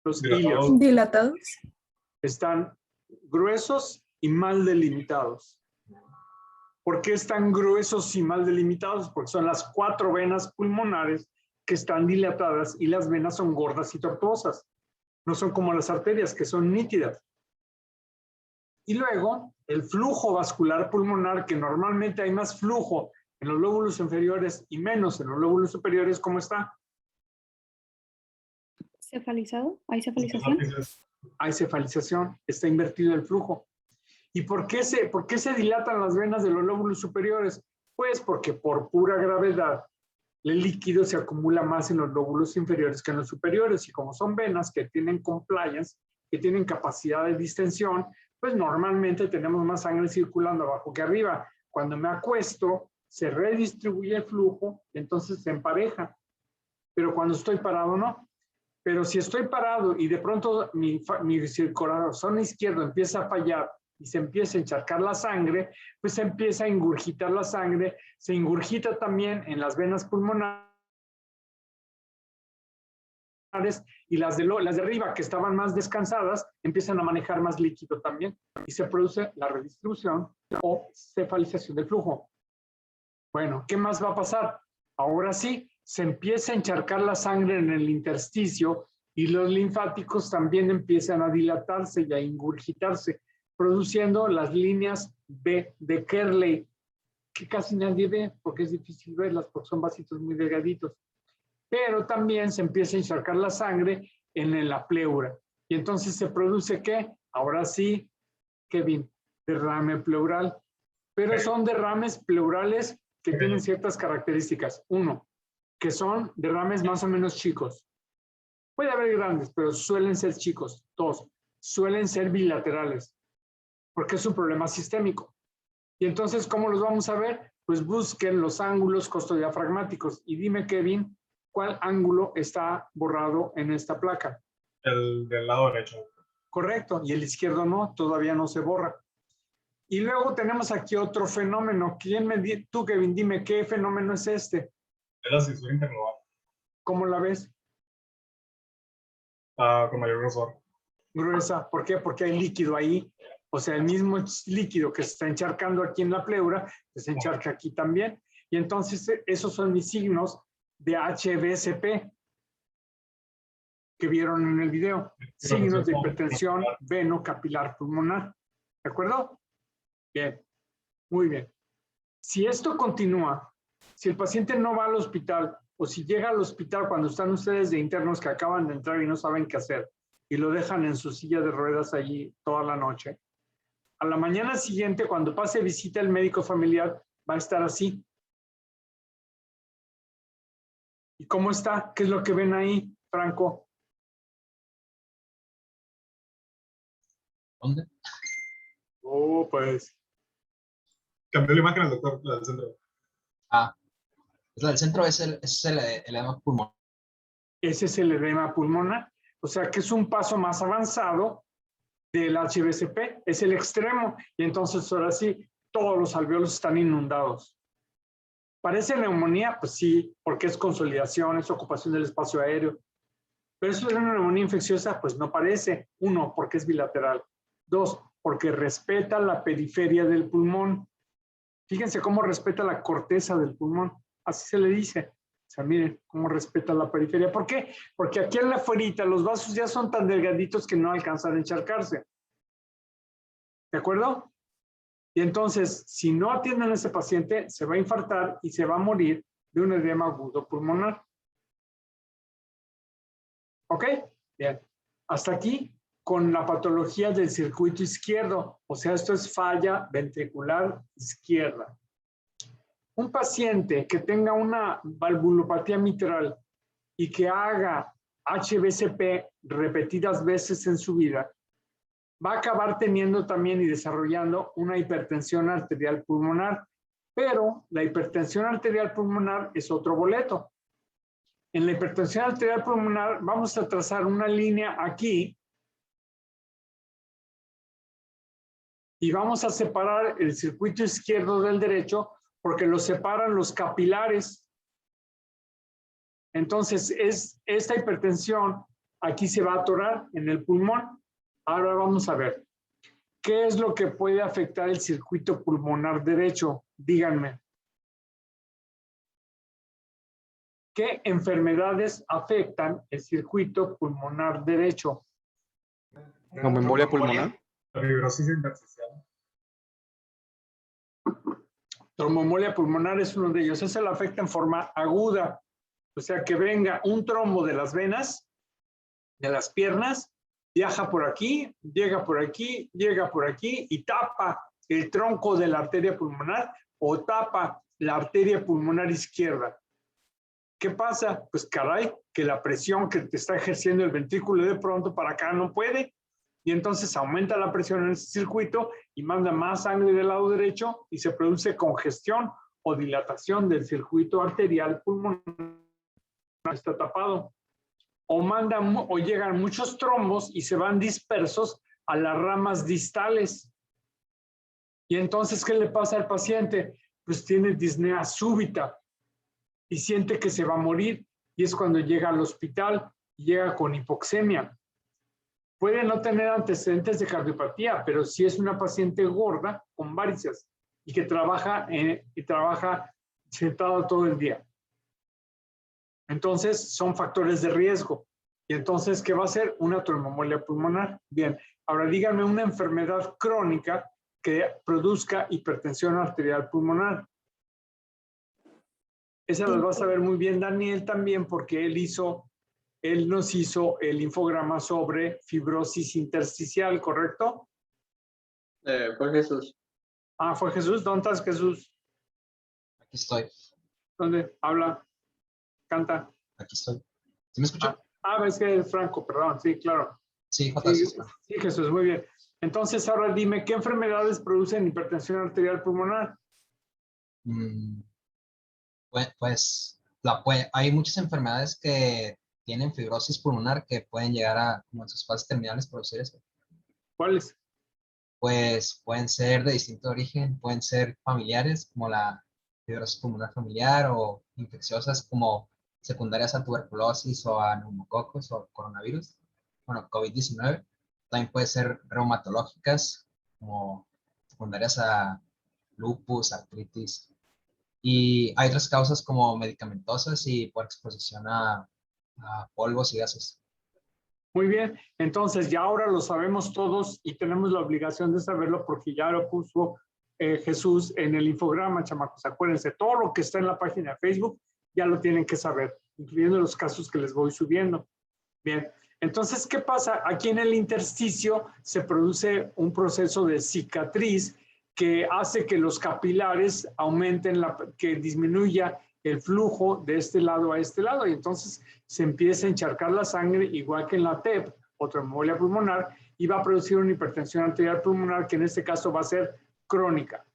Los ilios Dilatados. están gruesos y mal delimitados. ¿Por qué están gruesos y mal delimitados? Porque son las 4 venas pulmonares que están dilatadas y las venas son gordas y tortuosas. No son como las arterias, que son nítidas. Y luego, el flujo vascular pulmonar, que normalmente hay más flujo en los lóbulos inferiores y menos en los lóbulos superiores, ¿cómo está? ¿Cefalizado? ¿Hay cefalización? Hay cefalización, está invertido el flujo. ¿Y por qué se dilatan las venas de los lóbulos superiores? Pues porque por pura gravedad el líquido se acumula más en los lóbulos inferiores que en los superiores, y como son venas que tienen compliance, que tienen capacidad de distensión, pues normalmente tenemos más sangre circulando abajo que arriba. Cuando me acuesto, se redistribuye el flujo, entonces se empareja. Pero cuando estoy parado, no. Pero si estoy parado y de pronto mi corazón izquierdo empieza a fallar y se empieza a encharcar la sangre, pues se empieza a ingurgitar la sangre, se ingurgita también en las venas pulmonares y las de arriba, que estaban más descansadas, empiezan a manejar más líquido también y se produce la redistribución o cefalización del flujo. Bueno, ¿qué más va a pasar? Ahora sí, se empieza a encharcar la sangre en el intersticio y los linfáticos también empiezan a dilatarse y a ingurgitarse, produciendo las líneas B de Kerley, que casi nadie ve porque es difícil verlas porque son vasitos muy delgaditos. Pero también se empieza a encharcar la sangre en la pleura. Y entonces se produce, ¿qué? Ahora sí, Kevin, derrame pleural. Pero son derrames pleurales que tienen ciertas características. 1, que son derrames más o menos chicos. Puede haber grandes, pero suelen ser chicos. 2, suelen ser bilaterales, porque es un problema sistémico. Y entonces, ¿cómo los vamos a ver? Pues busquen los ángulos costodiafragmáticos. Y dime, Kevin, ¿cuál ángulo está borrado en esta placa? El del lado derecho. Correcto, y el izquierdo no, todavía no se borra. Y luego tenemos aquí otro fenómeno. Tú, Kevin, dime, ¿qué fenómeno es este? Es la cintura interglobal. ¿Cómo la ves? Con mayor grosor. Gruesa. ¿Por qué? Porque hay líquido ahí. O sea, el mismo líquido que se está encharcando aquí en la pleura, se encharca aquí también. Y entonces, esos son mis signos de HVCP que vieron en el video. Signos de hipertensión venocapilar pulmonar. ¿De acuerdo? Bien. Muy bien. Si esto continúa, si el paciente no va al hospital o si llega al hospital cuando están ustedes de internos que acaban de entrar y no saben qué hacer y lo dejan en su silla de ruedas allí toda la noche, a la mañana siguiente, cuando pase visita el médico familiar, va a estar así. ¿Y cómo está? ¿Qué es lo que ven ahí, Franco? ¿Dónde? Oh, pues. Cambió la imagen al doctor, la del centro. Pues la del centro es el edema pulmonar. Ese es el edema pulmonar. O sea que es un paso más avanzado del HVCP, es el extremo. Y entonces ahora sí, todos los alvéolos están inundados. ¿Parece neumonía? Pues sí, porque es consolidación, es ocupación del espacio aéreo. ¿Pero eso es una neumonía infecciosa? Pues no parece. 1, porque es bilateral. 2, porque respeta la periferia del pulmón. Fíjense cómo respeta la corteza del pulmón. Así se le dice. O sea, miren cómo respeta la periferia. ¿Por qué? Porque aquí en la afuerita los vasos ya son tan delgaditos que no alcanzan a encharcarse. ¿De acuerdo? Y entonces, si no atienden a ese paciente, se va a infartar y se va a morir de un edema agudo pulmonar. ¿Ok? Bien. Hasta aquí con la patología del circuito izquierdo. O sea, esto es falla ventricular izquierda. Un paciente que tenga una valvulopatía mitral y que haga HVCP repetidas veces en su vida, va a acabar teniendo también y desarrollando una hipertensión arterial pulmonar, pero la hipertensión arterial pulmonar es otro boleto. En la hipertensión arterial pulmonar vamos a trazar una línea aquí y vamos a separar el circuito izquierdo del derecho porque lo separan los capilares. Entonces, esta hipertensión aquí se va a atorar en el pulmón. Ahora vamos a ver, ¿qué es lo que puede afectar el circuito pulmonar derecho? Díganme. ¿Qué enfermedades afectan el circuito pulmonar derecho? Tromboembolia pulmonar. La fibrosis intersticial. Tromboembolia pulmonar es uno de ellos. Ese lo afecta en forma aguda. O sea, que venga un trombo de las venas, de las piernas, viaja por aquí, llega por aquí, llega por aquí y tapa el tronco de la arteria pulmonar o tapa la arteria pulmonar izquierda. ¿Qué pasa? Pues caray, que la presión que te está ejerciendo el ventrículo de pronto para acá no puede. Y entonces aumenta la presión en ese circuito y manda más sangre del lado derecho y se produce congestión o dilatación del circuito arterial pulmonar. Está tapado. O llegan muchos trombos y se van dispersos a las ramas distales. Y entonces, ¿qué le pasa al paciente? Pues tiene disnea súbita y siente que se va a morir. Y es cuando llega al hospital y llega con hipoxemia. Puede no tener antecedentes de cardiopatía, pero sí es una paciente gorda con varices y que trabaja sentada todo el día. Entonces, son factores de riesgo. Y entonces, ¿qué va a ser? Una tromboembolia pulmonar. Bien, ahora díganme una enfermedad crónica que produzca hipertensión arterial pulmonar. Esa la va a saber muy bien Daniel también porque él nos hizo el infograma sobre fibrosis intersticial, ¿correcto? Fue Jesús. Ah, ¿fue Jesús? ¿Dónde estás, Jesús? Aquí estoy, ¿Dónde? Habla, canta. aquí estoy. ¿Sí me escucha? Es que es Franco, perdón, sí, claro. Sí, J. Sí, sí, Jesús, muy bien. Entonces, ahora dime, ¿qué enfermedades producen hipertensión arterial pulmonar? Hay muchas enfermedades que tienen fibrosis pulmonar que pueden llegar a, como en sus fases terminales, producir eso. ¿Cuáles? Pues pueden ser de distinto origen, pueden ser familiares, como la fibrosis pulmonar familiar, o infecciosas como secundarias a tuberculosis o a neumococos o coronavirus, bueno, COVID-19. También puede ser reumatológicas, como secundarias a lupus, artritis. Y hay otras causas como medicamentosas y por exposición a polvos y gases. Muy bien, entonces ya ahora lo sabemos todos y tenemos la obligación de saberlo porque ya lo puso Jesús en el infograma, chamacos. Acuérdense, todo lo que está en la página de Facebook ya lo tienen que saber, incluyendo los casos que les voy subiendo. Bien, entonces, ¿qué pasa? Aquí en el intersticio se produce un proceso de cicatriz que hace que los capilares aumenten, que disminuya el flujo de este lado a este lado y entonces se empieza a encharcar la sangre igual que en la TEP o tromboembolia pulmonar y va a producir una hipertensión arterial pulmonar que en este caso va a ser crónica.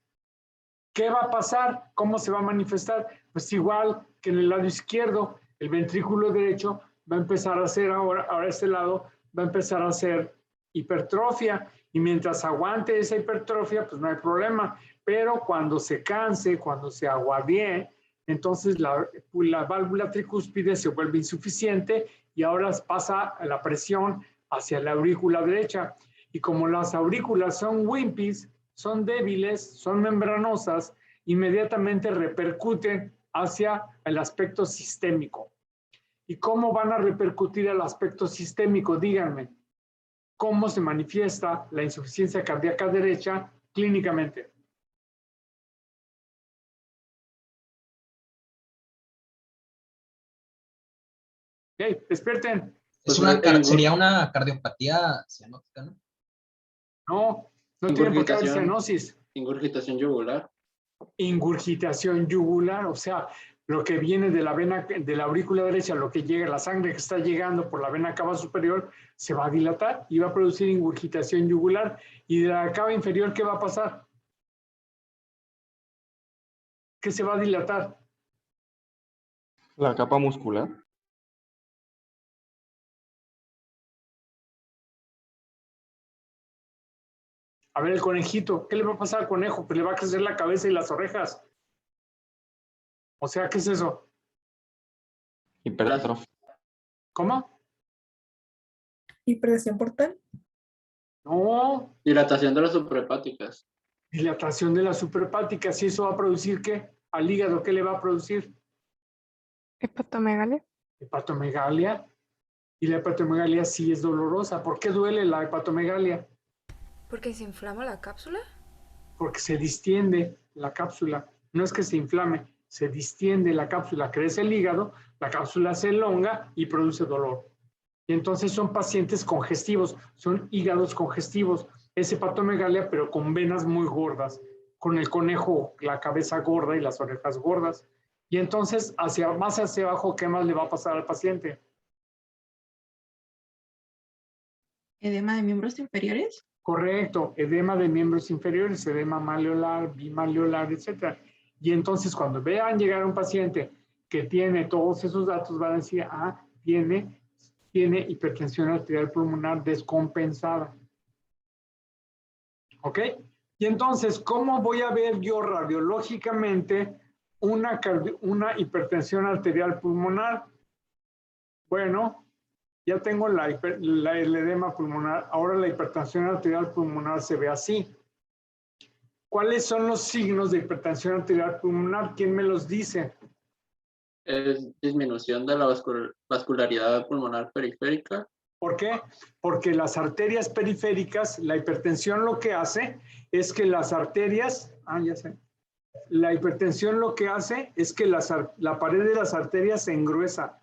¿Qué va a pasar? ¿Cómo se va a manifestar? Pues igual que en el lado izquierdo, el ventrículo derecho va a empezar a hacer ahora este lado va a empezar a hacer hipertrofia y mientras aguante esa hipertrofia pues no hay problema, pero cuando se canse, cuando se aguadee, entonces la válvula tricúspide se vuelve insuficiente y ahora pasa la presión hacia la aurícula derecha. Y como las aurículas son wimpys, son débiles, son membranosas, inmediatamente repercuten hacia el aspecto sistémico. ¿Y cómo van a repercutir el aspecto sistémico? Díganme, ¿cómo se manifiesta la insuficiencia cardíaca derecha clínicamente? Ok, despierten. Sería una cardiopatía cianótica, ¿no? No tiene por qué haber cianosis. Ingurgitación yugular. Ingurgitación yugular, o sea, lo que viene de la vena, de la aurícula derecha, lo que llega, la sangre que está llegando por la vena cava superior, se va a dilatar y va a producir ingurgitación yugular. Y de la cava inferior, ¿qué va a pasar? ¿Qué se va a dilatar? La capa muscular. A ver, el conejito, ¿qué le va a pasar al conejo? Pues le va a crecer la cabeza y las orejas. O sea, ¿qué es eso? Hipertrofia. ¿Cómo? Hipertensión portal. No, Dilatación de las suprahepáticas. dilatación de la suprahepática. Si eso va a producir, ¿qué? Al hígado, ¿qué le va a producir? Hepatomegalia. Hepatomegalia. Y la hepatomegalia sí es dolorosa. ¿Por qué duele la hepatomegalia? ¿Porque se inflama la cápsula? Porque se distiende la cápsula. No es que se inflame, se distiende la cápsula, crece el hígado, la cápsula se elonga y produce dolor. Y entonces son pacientes congestivos, son hígados congestivos. Es hepatomegalia, pero con venas muy gordas, con el conejo, la cabeza gorda y las orejas gordas. Y entonces, más hacia abajo, ¿qué más le va a pasar al paciente? ¿Edema de miembros inferiores? Correcto, edema de miembros inferiores, edema maleolar, bimaleolar, etc. Y entonces cuando vean llegar a un paciente que tiene todos esos datos, van a decir, tiene hipertensión arterial pulmonar descompensada. ¿Ok? Y entonces, ¿cómo voy a ver yo radiológicamente una hipertensión arterial pulmonar? Bueno, ya tengo el edema pulmonar. Ahora la hipertensión arterial pulmonar se ve así. ¿Cuáles son los signos de hipertensión arterial pulmonar? ¿Quién me los dice? Es disminución de la vascularidad pulmonar periférica. ¿Por qué? Porque las arterias periféricas, la hipertensión lo que hace es que las arterias, la hipertensión lo que hace es que la pared de las arterias se engruesa,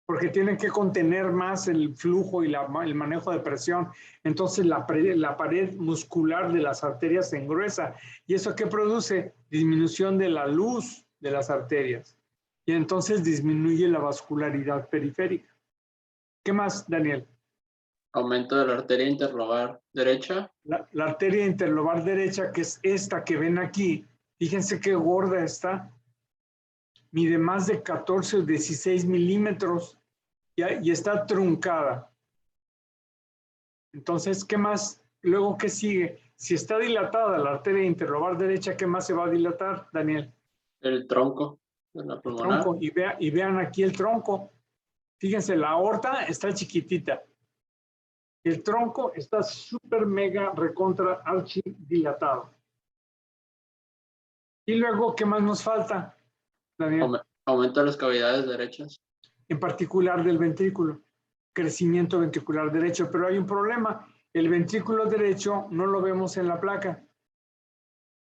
porque tienen que contener más el flujo y el manejo de presión. Entonces la pared muscular de las arterias se engruesa. ¿Y eso qué produce? Disminución de la luz de las arterias. Y entonces disminuye la vascularidad periférica. ¿Qué más, Daniel? Aumento de la arteria interlobar derecha. La arteria interlobar derecha, que es esta que ven aquí, fíjense qué gorda está. Mide más de 14 o 16 milímetros y está truncada. Entonces, ¿qué más? Luego, ¿qué sigue? Si está dilatada la arteria interlobar derecha, ¿qué más se va a dilatar, Daniel? El tronco de la pulmonar. Tronco. Y vean aquí el tronco. Fíjense, la aorta está chiquitita. El tronco está súper mega recontra archi dilatado. Y luego, ¿qué más nos falta, Daniel? Aumento de las cavidades derechas. En particular del ventrículo. Crecimiento ventricular derecho. Pero hay un problema. El ventrículo derecho no lo vemos en la placa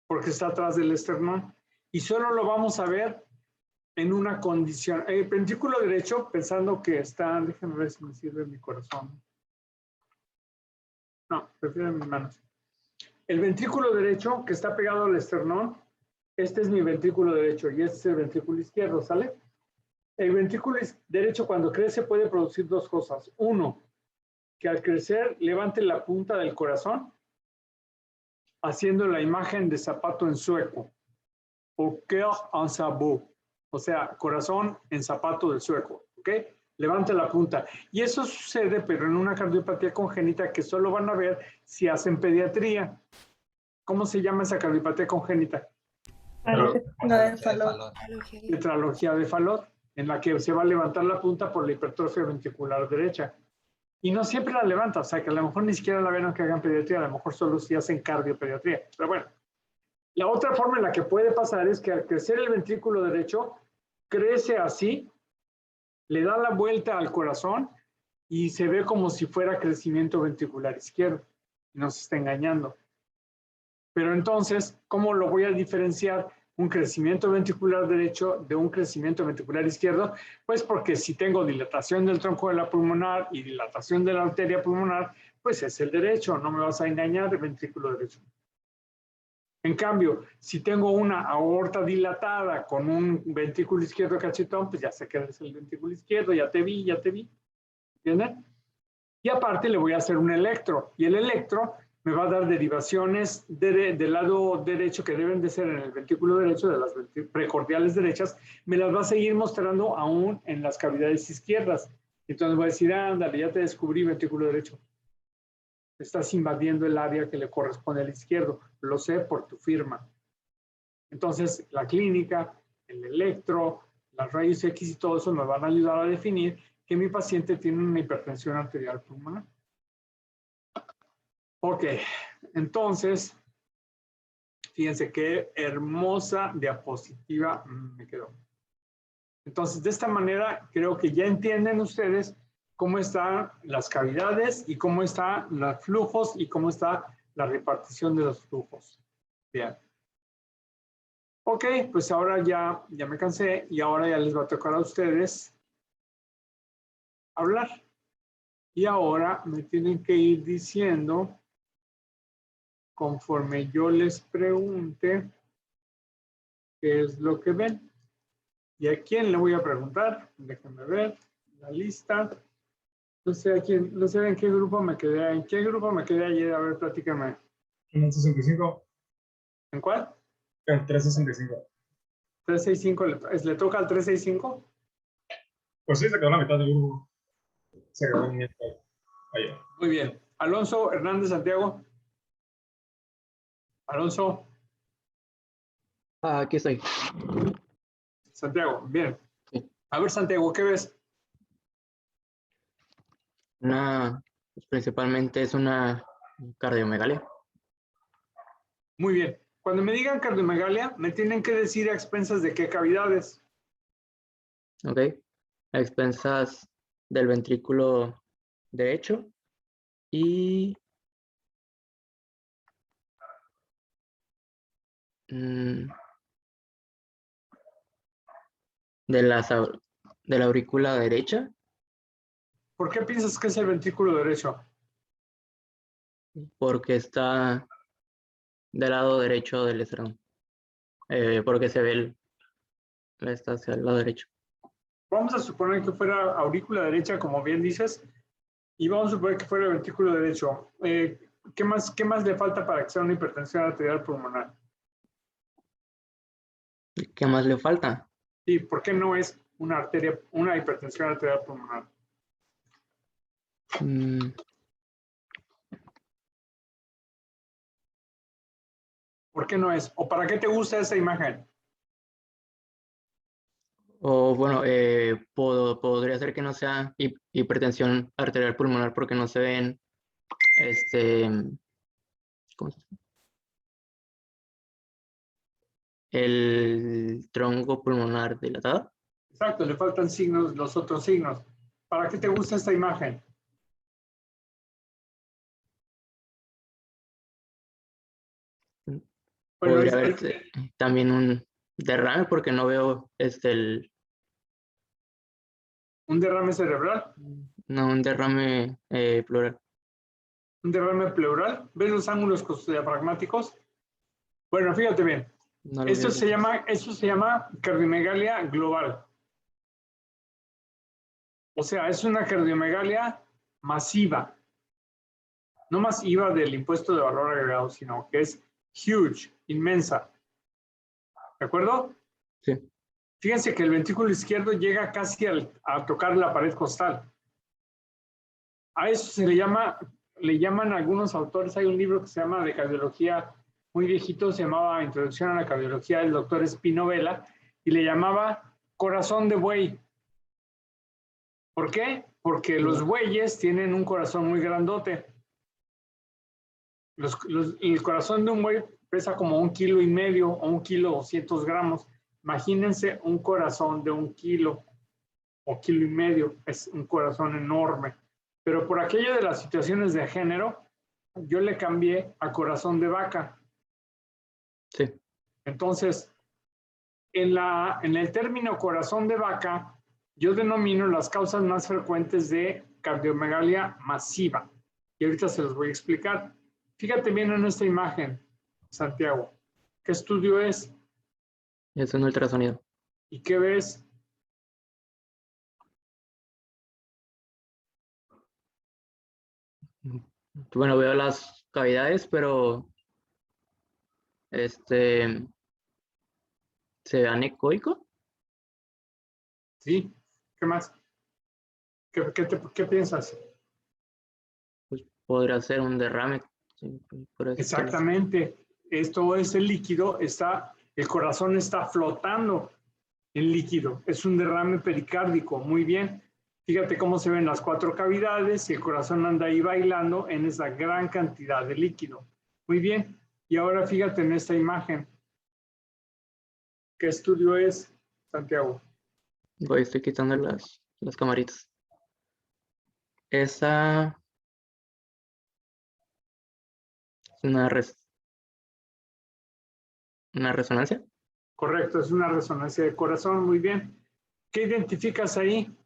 porque está atrás del esternón. Y solo lo vamos a ver en una condición. El ventrículo derecho, pensando que está, déjenme ver si me sirve mi corazón. No, prefiero mis manos. El ventrículo derecho, que está pegado al esternón, este es mi ventrículo derecho y este es el ventrículo izquierdo, ¿sale? El ventrículo derecho cuando crece puede producir dos cosas. Uno, que al crecer levante la punta del corazón, haciendo la imagen de zapato en sueco, o cœur en sabot, o sea, corazón en zapato del sueco, ¿ok? Levanta la punta. Y eso sucede, pero en una cardiopatía congénita que solo van a ver si hacen pediatría. ¿Cómo se llama esa cardiopatía congénita? La de Fallot. Tetralogía de Fallot, en la que se va a levantar la punta por la hipertrofia ventricular derecha. Y no siempre la levanta, o sea que a lo mejor ni siquiera la ven aunque hagan pediatría, a lo mejor solo si hacen cardiopediatría. Pero bueno, la otra forma en la que puede pasar es que al crecer el ventrículo derecho, crece así, le da la vuelta al corazón y se ve como si fuera crecimiento ventricular izquierdo. Y nos está engañando. Pero entonces, ¿cómo lo voy a diferenciar un crecimiento ventricular derecho de un crecimiento ventricular izquierdo? Pues porque si tengo dilatación del tronco de la pulmonar y dilatación de la arteria pulmonar, pues es el derecho, no me vas a engañar, el ventrículo derecho. En cambio, si tengo una aorta dilatada con un ventrículo izquierdo cachetón, pues ya sé que es el ventrículo izquierdo, ya te vi. ¿Entienden? Y aparte le voy a hacer un electro. Y el electro me va a dar derivaciones del lado derecho que deben de ser en el ventrículo derecho, de las precordiales derechas, me las va a seguir mostrando aún en las cavidades izquierdas. Entonces voy a decir, ándale, ya te descubrí ventrículo derecho. Estás invadiendo el área que le corresponde al izquierdo. Lo sé por tu firma. Entonces, la clínica, el electro, las rayos X y todo eso me van a ayudar a definir que mi paciente tiene una hipertensión arterial pulmonar. Ok, entonces, fíjense qué hermosa diapositiva me quedó. Entonces, de esta manera, creo que ya entienden ustedes cómo están las cavidades y cómo están los flujos y cómo está la repartición de los flujos. Bien. Ok, pues ahora ya me cansé y ahora ya les va a tocar a ustedes hablar. Y ahora me tienen que ir diciendo, conforme yo les pregunte, qué es lo que ven. ¿Y a quién le voy a preguntar? Déjenme ver la lista. No sé en qué grupo me quedé. ¿En qué grupo me quedé ayer? A ver, platícame. En el 65. ¿En cuál? En 365. 365. ¿Le toca al 365? Pues sí, se quedó la mitad del grupo. Se quedó en ayer. Muy bien. Alonso Hernández Santiago. Alonso. Aquí estoy. Santiago, bien. Sí. A ver, Santiago, ¿qué ves? Principalmente es una cardiomegalia. Muy bien. Cuando me digan cardiomegalia, me tienen que decir a expensas de qué cavidades. Ok. A expensas del ventrículo derecho y de la aurícula derecha. ¿Por qué piensas que es el ventrículo derecho? Porque está del lado derecho del esternón. Porque se ve está hacia el lado derecho. Vamos a suponer que fuera aurícula derecha, como bien dices, y vamos a suponer que fuera el ventrículo derecho. ¿Qué más le falta para que sea una hipertensión arterial pulmonar? ¿Qué más le falta? Sí, ¿por qué no es una hipertensión arterial pulmonar? ¿Por qué no es? ¿O para qué te gusta esa imagen? O bueno, podría ser que no sea hipertensión arterial pulmonar porque no se ven ¿cómo se llama? El tronco pulmonar dilatado. Exacto, le faltan signos, los otros signos. ¿Para qué te gusta esta imagen? Bueno, Podría haber también un derrame porque no veo ¿un derrame cerebral? No, un derrame pleural. ¿Un derrame pleural? ¿Ves los ángulos diafragmáticos? Bueno, fíjate bien. No Esto se llama cardiomegalia global. O sea, es una cardiomegalia masiva. No masiva del impuesto de valor agregado, sino que es huge, inmensa. ¿De acuerdo? Sí. Fíjense que el ventrículo izquierdo llega casi a tocar la pared costal. A eso le llaman algunos autores, hay un libro que se llama de cardiología muy viejito, se llamaba Introducción a la Cardiología del doctor Espino Vela, y le llamaba corazón de buey. ¿Por qué? Porque los bueyes tienen un corazón muy grandote. El corazón de un buey pesa como 1,5 kilos o 1,200 gramos. Imagínense un corazón de 1 kilo o 1,5 kilos. Es un corazón enorme. Pero por aquello de las situaciones de género, yo le cambié a corazón de vaca. Sí. Entonces, en el término corazón de vaca, yo denomino las causas más frecuentes de cardiomegalia masiva. Y ahorita se los voy a explicar. Fíjate bien en esta imagen, Santiago. ¿Qué estudio es? Es un ultrasonido. ¿Y qué ves? Bueno, veo las cavidades, pero ¿se ve anecoico? ¿Sí? ¿Qué más? ¿Qué piensas? Pues podría ser un derrame. Sí, por eso. Exactamente. Esto es el líquido, el corazón está flotando en líquido. Es un derrame pericárdico. Muy bien. Fíjate cómo se ven las 4 cavidades y el corazón anda ahí bailando en esa gran cantidad de líquido. Muy bien. Y ahora fíjate en esta imagen. ¿Qué estudio es, Santiago? Estoy quitando las camaritas. Esa es una resonancia. Correcto, es una resonancia de corazón. Muy bien. ¿Qué identificas ahí?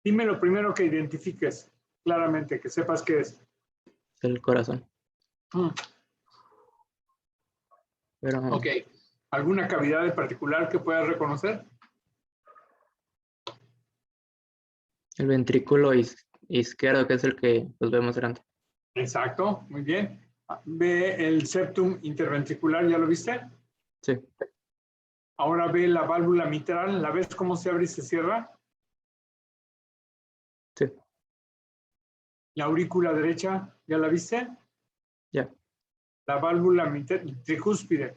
Dime lo primero que identifiques claramente, que sepas qué es. El corazón. Pero Ok. ¿Alguna cavidad en particular que puedas reconocer? el ventrículo izquierdo, que es el que pues, vemos grande. Exacto, muy bien. Ve el septum interventricular, ¿ya lo viste? Sí. Ahora ve la válvula mitral, ¿la ves cómo se abre y se cierra? Sí. La aurícula derecha, ¿ya la viste? Ya. La válvula tricúspide.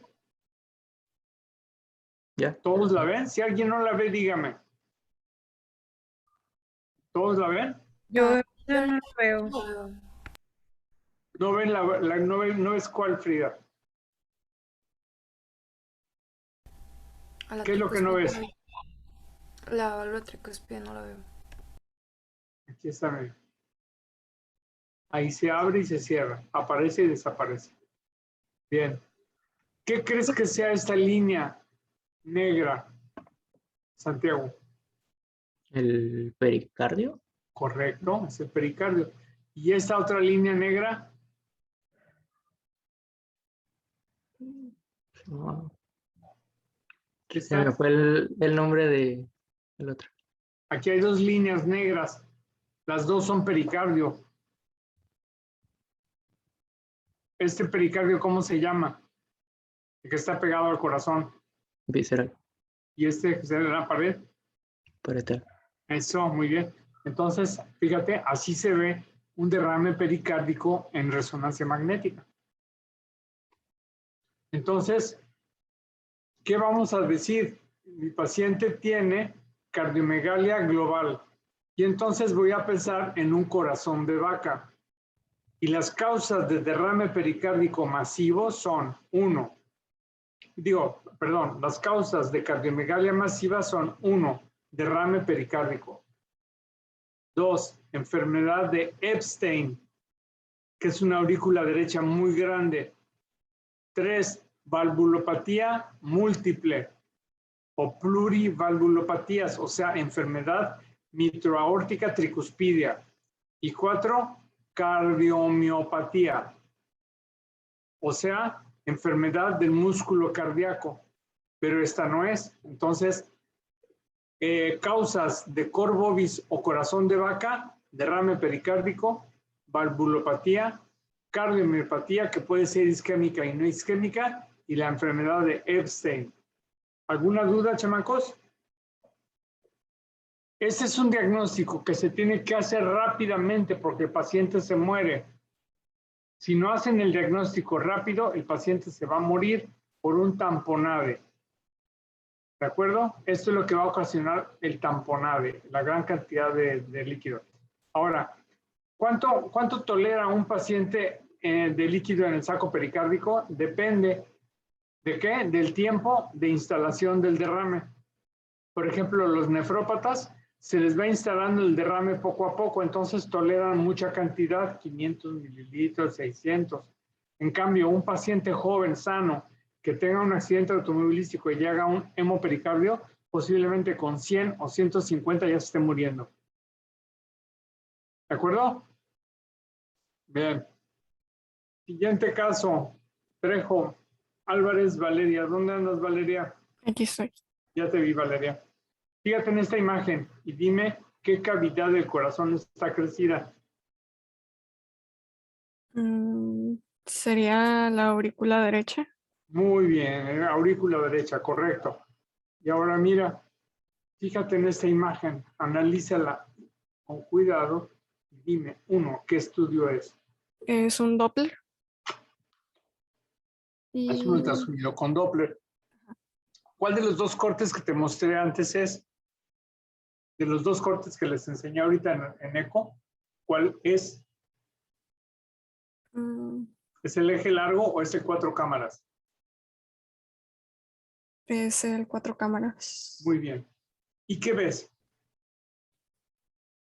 Ya. ¿Todos la ven? Si alguien no la ve, dígame. ¿Todos la ven? Yo Yo no lo veo. no veo. ¿No ven no ves cuál, Frida? A la ¿Qué es lo que no ves? tricúspide la válvula tricúspide no la veo. Aquí está, mira. Ahí se abre y se cierra. Aparece y desaparece. Bien. ¿Qué crees que sea esta línea negra, Santiago? El pericardio. Correcto, es el pericardio. ¿Y esta otra línea negra? No. ¿Qué Se me está? fue el nombre del otro. Aquí hay 2 líneas negras. Las 2 son pericardio. ¿Este pericardio cómo se llama? El que está pegado al corazón. Visceral. ¿Y este que está en la pared? Paretal. Eso, muy bien. Entonces, fíjate, así se ve un derrame pericárdico en resonancia magnética. Entonces, ¿qué vamos a decir? Mi paciente tiene cardiomegalia global y entonces voy a pensar en un corazón de vaca. Y las causas de derrame pericárdico masivo son, las causas de cardiomegalia masiva son 1, derrame pericárdico. 2, enfermedad de Epstein, que es una aurícula derecha muy grande. 3, valvulopatía múltiple o plurivalvulopatías, o sea, enfermedad mitroaórtica tricuspidia. Y 4, cardiomiopatía, o sea, enfermedad del músculo cardíaco. Pero esta no es. Entonces, causas de cor bovis o corazón de vaca, derrame pericárdico, valvulopatía, cardiomiopatía, que puede ser isquémica y no isquémica, y la enfermedad de Epstein. ¿Alguna duda, chamacos? Ese es un diagnóstico que se tiene que hacer rápidamente porque el paciente se muere. Si no hacen el diagnóstico rápido, el paciente se va a morir por un tamponade. ¿De acuerdo? Esto es lo que va a ocasionar el tamponade, la gran cantidad de líquido. Ahora, ¿cuánto tolera un paciente de líquido en el saco pericárdico? Depende de qué, del tiempo de instalación del derrame. Por ejemplo, los nefrópatas se les va instalando el derrame poco a poco, entonces toleran mucha cantidad, 500 mililitros, 600. En cambio, un paciente joven, sano, que tenga un accidente automovilístico y haga un hemopericardio, posiblemente con 100 o 150 ya se esté muriendo. ¿De acuerdo? Bien. Siguiente caso. Trejo, Álvarez, Valeria. ¿Dónde andas, Valeria? Aquí estoy. Ya te vi, Valeria. Fíjate en esta imagen y dime qué cavidad del corazón está crecida. Sería la aurícula derecha. Muy bien, aurícula derecha, correcto. Y ahora mira, fíjate en esta imagen, analízala con cuidado y dime, uno, ¿qué estudio es? Es un Doppler. Es un ultrasonido con Doppler. ¿Cuál de los dos cortes que te mostré antes es? De los dos cortes que les enseñé ahorita en eco, ¿cuál es? ¿Es el eje largo o es el 4 cámaras? Es el 4 cámaras. Muy bien. ¿Y qué ves?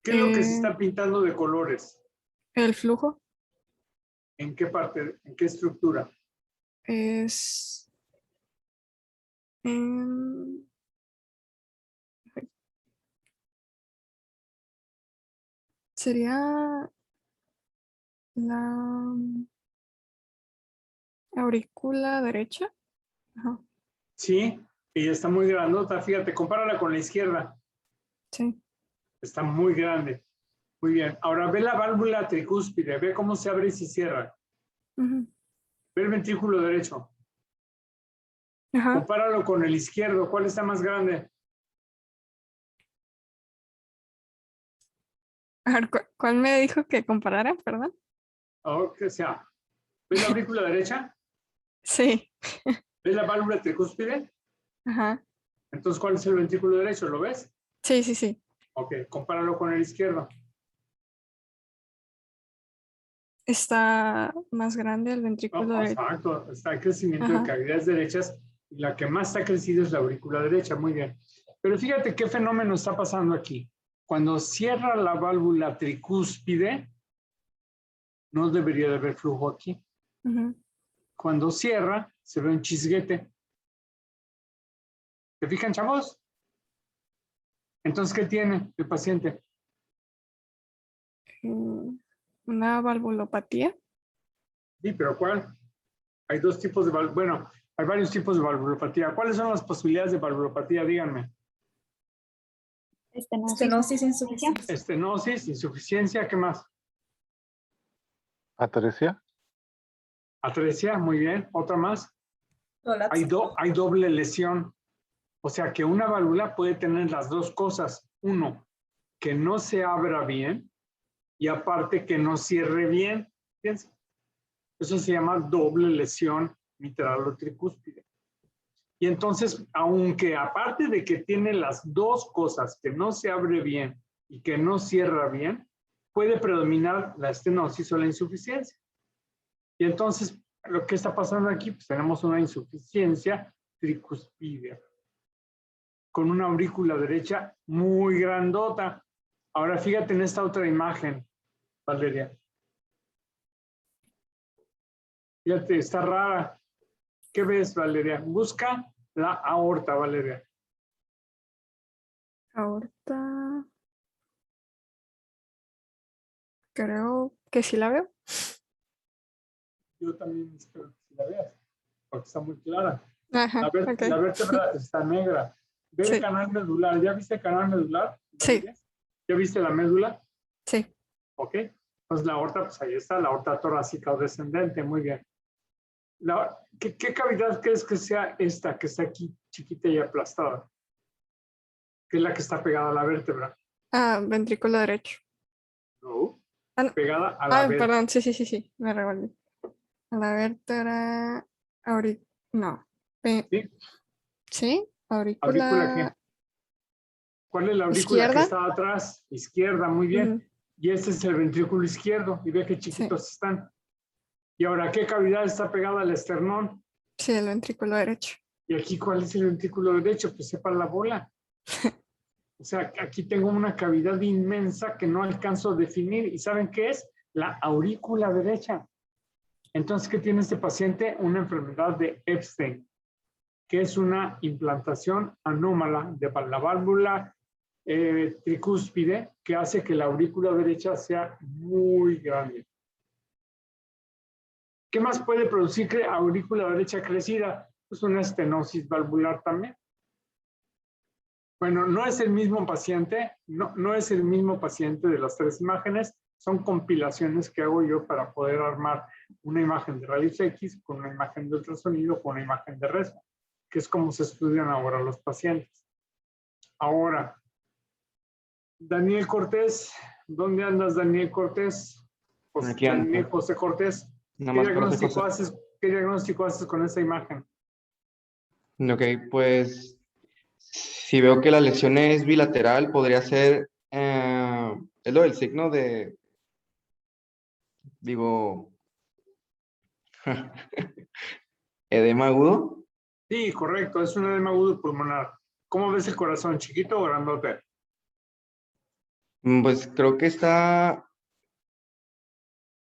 ¿Qué es lo que se está pintando de colores? El flujo ¿En qué parte? ¿En qué estructura? es sería la aurícula derecha. Ajá. Sí, ella está muy grandota. Fíjate, compárala con la izquierda. Sí. Está muy grande. Muy bien. Ahora ve la válvula tricúspide. Ve cómo se abre y se cierra. Ujú. Ve el ventrículo derecho. Ajá. Compáralo con el izquierdo. ¿Cuál está más grande? A ver, ¿cuál me dijo que comparara? Perdón. O que sea. ¿Ves la aurícula derecha? Sí. ¿Ves la válvula tricúspide? Ajá. Entonces, ¿cuál es el ventrículo derecho? ¿Lo ves? Sí, sí, sí. Ok, compáralo con el izquierdo. Está más grande el ventrículo derecho. Exacto, está el crecimiento Ajá. de cavidades derechas y la que más está crecida es la aurícula derecha, muy bien. Pero fíjate qué fenómeno está pasando aquí. Cuando cierra la válvula tricúspide, no debería de haber flujo aquí. Ujú. Cuando cierra, se ve un chisguete. ¿Se fijan, chavos? Entonces, ¿qué tiene el paciente? Una valvulopatía. Sí, pero ¿cuál? Hay dos tipos de bueno, hay varios tipos de valvulopatía. ¿Cuáles son las posibilidades de valvulopatía? Díganme. Estenosis, insuficiencia. Estenosis, insuficiencia, ¿qué más? Atresia. Atresia, muy bien. ¿Otra más? Prolapso. Hay doble lesión. O sea que una válvula puede tener las dos cosas. Uno, que no se abra bien y aparte que no cierre bien. Fíjense. Eso se llama doble lesión mitral o tricúspide. Y entonces, aunque aparte de que tiene las dos cosas, que no se abre bien y que no cierra bien, puede predominar la estenosis o la insuficiencia. Y entonces, lo que está pasando aquí, pues tenemos una insuficiencia tricúspide con una aurícula derecha muy grandota. Ahora fíjate en esta otra imagen, Valeria. Fíjate, está rara. ¿Qué ves, Valeria? Busca la aorta, Valeria. Aorta. Creo que sí la veo. Yo también espero que la veas, porque está muy clara. Ajá, La vértebra está negra. Ve el canal medular. ¿Ya viste el canal medular? Sí. ¿Ya viste la médula? Sí. Ok. Pues la aorta, pues ahí está, la aorta torácica o descendente. Muy bien. ¿Qué cavidad crees que sea esta que está aquí, chiquita y aplastada? Que es la que está pegada a la vértebra. Ventrículo derecho. No. No. Pegada a la vértebra. Perdón, sí, me revolví. A la vértebra. No. ¿Sí? ¿Sí? ¿Aurícula qué? ¿Cuál es la aurícula ¿Izquierda? que está atrás? Izquierda, muy bien. Y este es el ventrículo izquierdo. Y ve qué chiquitos están. Y ahora, ¿qué cavidad está pegada al esternón? Sí, el ventrículo derecho. ¿Y aquí cuál es el ventrículo derecho? Pues sepa la bola. O sea, aquí tengo una cavidad inmensa que no alcanzo a definir. ¿Y saben qué es? La aurícula derecha. Entonces, ¿qué tiene este paciente? Una enfermedad de Epstein, que es una implantación anómala de la válvula tricúspide que hace que la aurícula derecha sea muy grande. ¿Qué más puede producir aurícula derecha crecida? Pues una estenosis valvular también. Bueno, no es el mismo paciente, no es el mismo paciente de las tres imágenes, son compilaciones que hago yo para poder armar una imagen de rayos X con una imagen de ultrasonido con una imagen de rezo, que es como se estudian ahora los pacientes. Ahora, Daniel Cortés, ¿dónde andas, Daniel Cortés? Pues, Aquí ando. Daniel José Cortés, Nada ¿qué más diagnóstico José. haces con esa imagen? Ok, pues si veo que la lesión es bilateral, podría ser, es lo del signo de, digo, edema agudo. Sí, correcto, es un edema agudo pulmonar. ¿Cómo ves el corazón, chiquito o grandote? Pues creo que está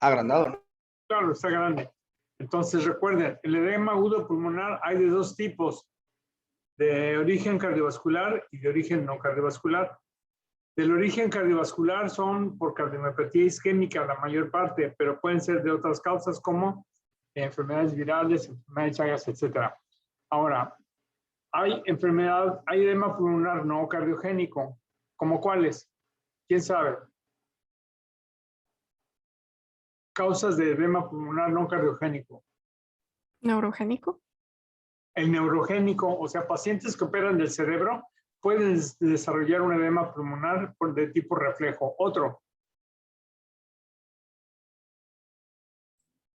agrandado, ¿no? Claro, está grande. Entonces recuerden, el edema agudo pulmonar hay de dos tipos, de origen cardiovascular y de origen no cardiovascular. Del origen cardiovascular son por cardiomiopatía isquémica la mayor parte, pero pueden ser de otras causas como enfermedades virales, enfermedades Chagas, etc. Ahora, hay edema pulmonar no cardiogénico. ¿Como cuáles? ¿Quién sabe? Causas de edema pulmonar no cardiogénico. Neurogénico. El neurogénico, o sea, pacientes que operan del cerebro pueden desarrollar un edema pulmonar de tipo reflejo. Otro.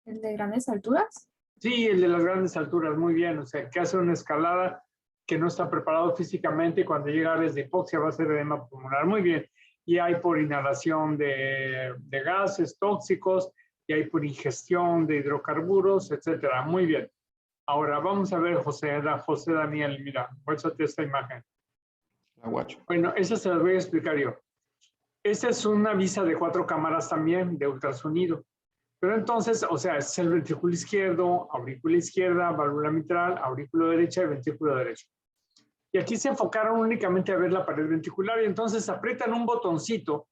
¿El de grandes alturas? Sí, el de las grandes alturas, muy bien. O sea, que hace una escalada que no está preparado físicamente y cuando llega a áreas de hipoxia va a ser edema pulmonar. Muy bien. Y hay por inhalación de gases tóxicos, y hay por ingestión de hidrocarburos, etcétera. Muy bien. Ahora vamos a ver, José Daniel, mira, muéstrate esta imagen. La guacho. Bueno, esa se las voy a explicar yo. Esta es una visa de 4 cámaras también de ultrasonido. Pero entonces, o sea, es el ventrículo izquierdo, aurícula izquierda, válvula mitral, aurículo derecha y ventrículo derecho. Y aquí se enfocaron únicamente a ver la pared ventricular y entonces aprietan un botoncito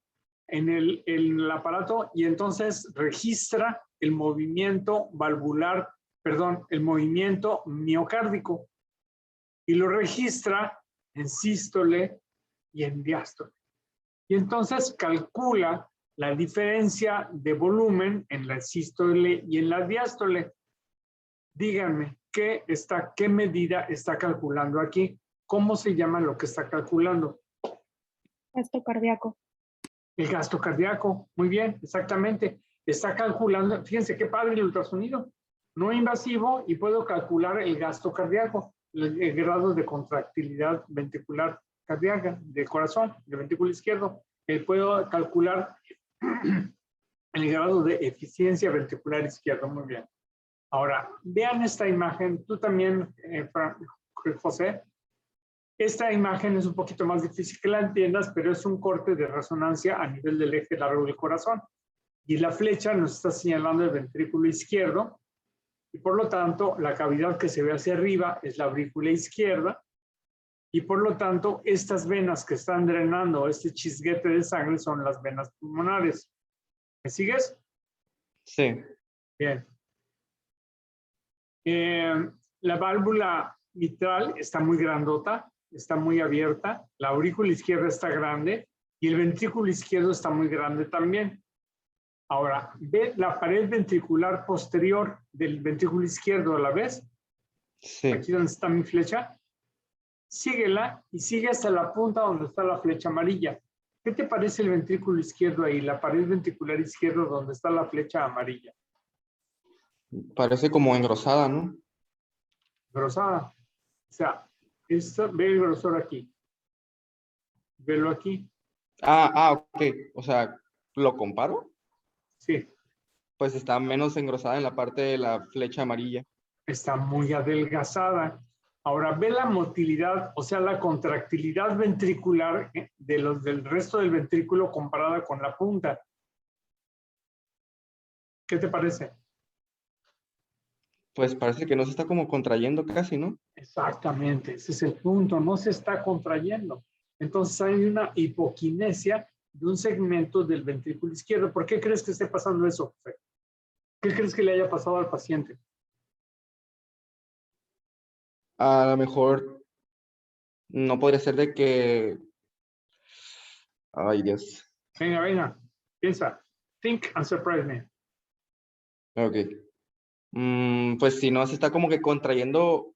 en el aparato y entonces registra el movimiento valvular, perdón, el movimiento miocárdico y lo registra en sístole y en diástole. Y entonces calcula la diferencia de volumen en la sístole y en la diástole. Díganme, ¿qué medida está calculando aquí? ¿Cómo se llama lo que está calculando? Gasto cardíaco. El gasto cardíaco. Muy bien, exactamente. Está calculando, fíjense qué padre el ultrasonido. No invasivo y puedo calcular el gasto cardíaco, el grado de contractilidad ventricular cardíaca del corazón, del ventrículo izquierdo. Puedo calcular el grado de eficiencia ventricular izquierdo. Muy bien. Ahora, vean esta imagen. Tú también, José. Esta imagen es un poquito más difícil que la entiendas, pero es un corte de resonancia a nivel del eje largo del corazón. Y la flecha nos está señalando el ventrículo izquierdo. Y por lo tanto, la cavidad que se ve hacia arriba es la aurícula izquierda. Y por lo tanto, estas venas que están drenando este chisguete de sangre son las venas pulmonares. ¿Me sigues? Sí. Bien. La válvula mitral está muy grandota, está muy abierta. La aurícula izquierda está grande y el ventrículo izquierdo está muy grande también. Ahora, ve la pared ventricular posterior del ventrículo izquierdo, ¿la ves? Sí. Aquí donde está mi flecha. Síguela y sigue hasta la punta donde está la flecha amarilla. ¿Qué te parece el ventrículo izquierdo ahí, la pared ventricular izquierda donde está la flecha amarilla? Parece como engrosada, ¿no? Engrosada. O sea, ve el grosor aquí. Velo aquí. Ok. O sea, ¿lo comparo? Sí. Pues está menos engrosada en la parte de la flecha amarilla. Está muy adelgazada. Ahora, ve la motilidad, o sea, la contractilidad ventricular del resto del ventrículo comparada con la punta. ¿Qué te parece? Pues parece que no se está como contrayendo casi, ¿no? Exactamente, ese es el punto, no se está contrayendo. Entonces hay una hipoquinesia de un segmento del ventrículo izquierdo. ¿Por qué crees que esté pasando eso, José? ¿Qué crees que le haya pasado al paciente? A lo mejor no podría ser de que... Ay, Dios. Venga, piensa. Think and surprise me. Ok. Pues si no se está como que contrayendo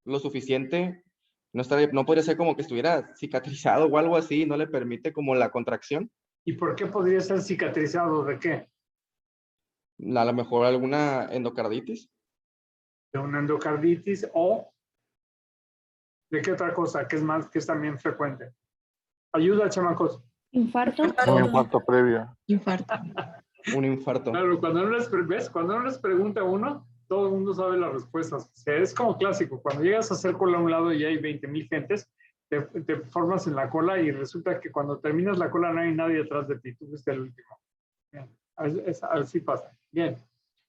lo suficiente, no podría ser como que estuviera cicatrizado o algo así, no le permite como la contracción. ¿Y por qué podría ser cicatrizado? ¿De qué? A lo mejor alguna endocarditis. De una endocarditis o de qué otra cosa que es también frecuente. Ayuda, chamacos. Infarto. Un infarto previo. Infarto. Un infarto. Claro, cuando no les pregunta uno, todo el mundo sabe las respuestas. O sea, es como clásico. Cuando llegas a hacer cola a un lado y hay 20,000 gentes, te formas en la cola y resulta que cuando terminas la cola no hay nadie atrás de ti. Tú fuiste el último. Bien. Así pasa. Bien.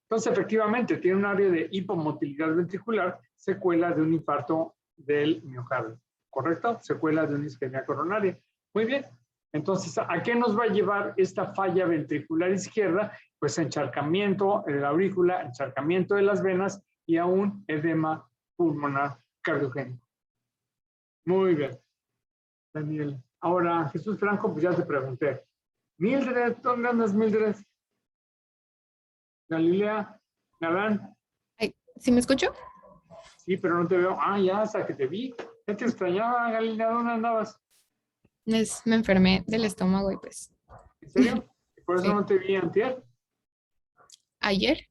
Entonces, efectivamente, tiene un área de hipomotilidad ventricular, secuela de un infarto del miocardio. ¿Correcto? Secuela de una isquemia coronaria. Muy bien. Entonces, ¿a qué nos va a llevar esta falla ventricular izquierda? Pues encharcamiento de la aurícula, encharcamiento de las venas y a un edema pulmonar cardiogénico. Muy bien, Daniel. Ahora, Jesús Franco, pues ya te pregunté. Mildred, ¿dónde andas, Mildred? Galilea, Galán. ¿Sí me escucho? Sí, pero no te veo. Ah, ya, hasta que te vi. Ya te extrañaba, Galilea, ¿dónde andabas? Me enfermé del estómago y pues. ¿En serio? ¿Por eso Sí. no te vi antier? ¿Ayer?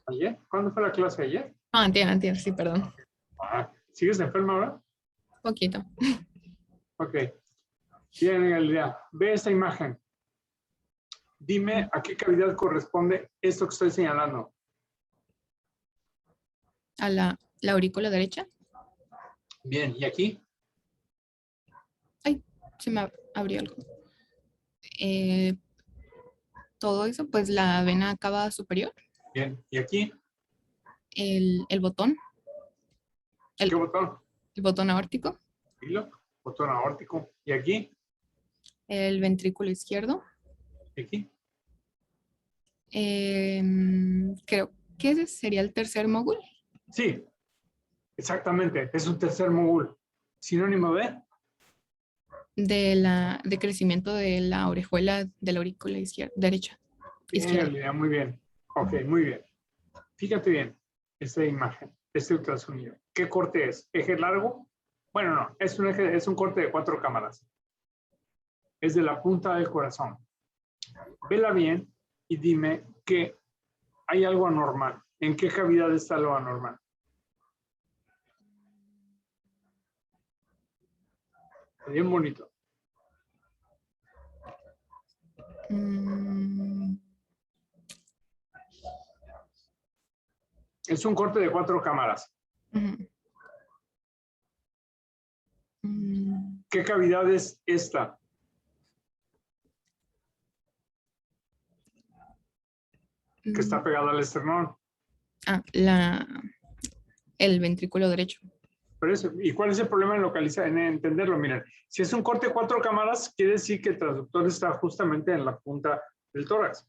¿Ayer? ¿Cuándo fue la clase? ¿Ayer? Ah, antier, sí, perdón. Ah, ¿sigues enferma ahora? Poquito. Ok. Bien, Galilea. Ve esta imagen. Dime a qué cavidad corresponde esto que estoy señalando. ¿A la aurícula derecha? Bien, ¿y aquí? Ay, se me abrió algo. Todo eso, pues la vena cava superior. Bien, ¿y aquí? El botón. ¿Qué botón? El botón aórtico. Hilo, botón aórtico. ¿Y aquí? El ventrículo izquierdo. ¿Y aquí? Creo que ese sería el tercer módulo. Sí, exactamente. Es un tercer mogul. Sinónimo de crecimiento de la orejuela de la aurícula derecha. Bien, Galilea, muy bien. Ok, muy bien. Fíjate bien esta imagen, este ultrasonido. ¿Qué corte es? ¿Eje largo? Bueno, no, es un corte de 4 cámaras. Es de la punta del corazón. Vela bien y dime que hay algo anormal. ¿En qué cavidad está lo anormal? Bien bonito. Es un corte de 4 cámaras. ¿Qué cavidad es esta? Que está pegada al esternón. Ah, el ventrículo derecho. Pero eso, ¿y cuál es el problema en entenderlo? Miren, si es un corte de 4 cámaras, quiere decir que el transductor está justamente en la punta del tórax.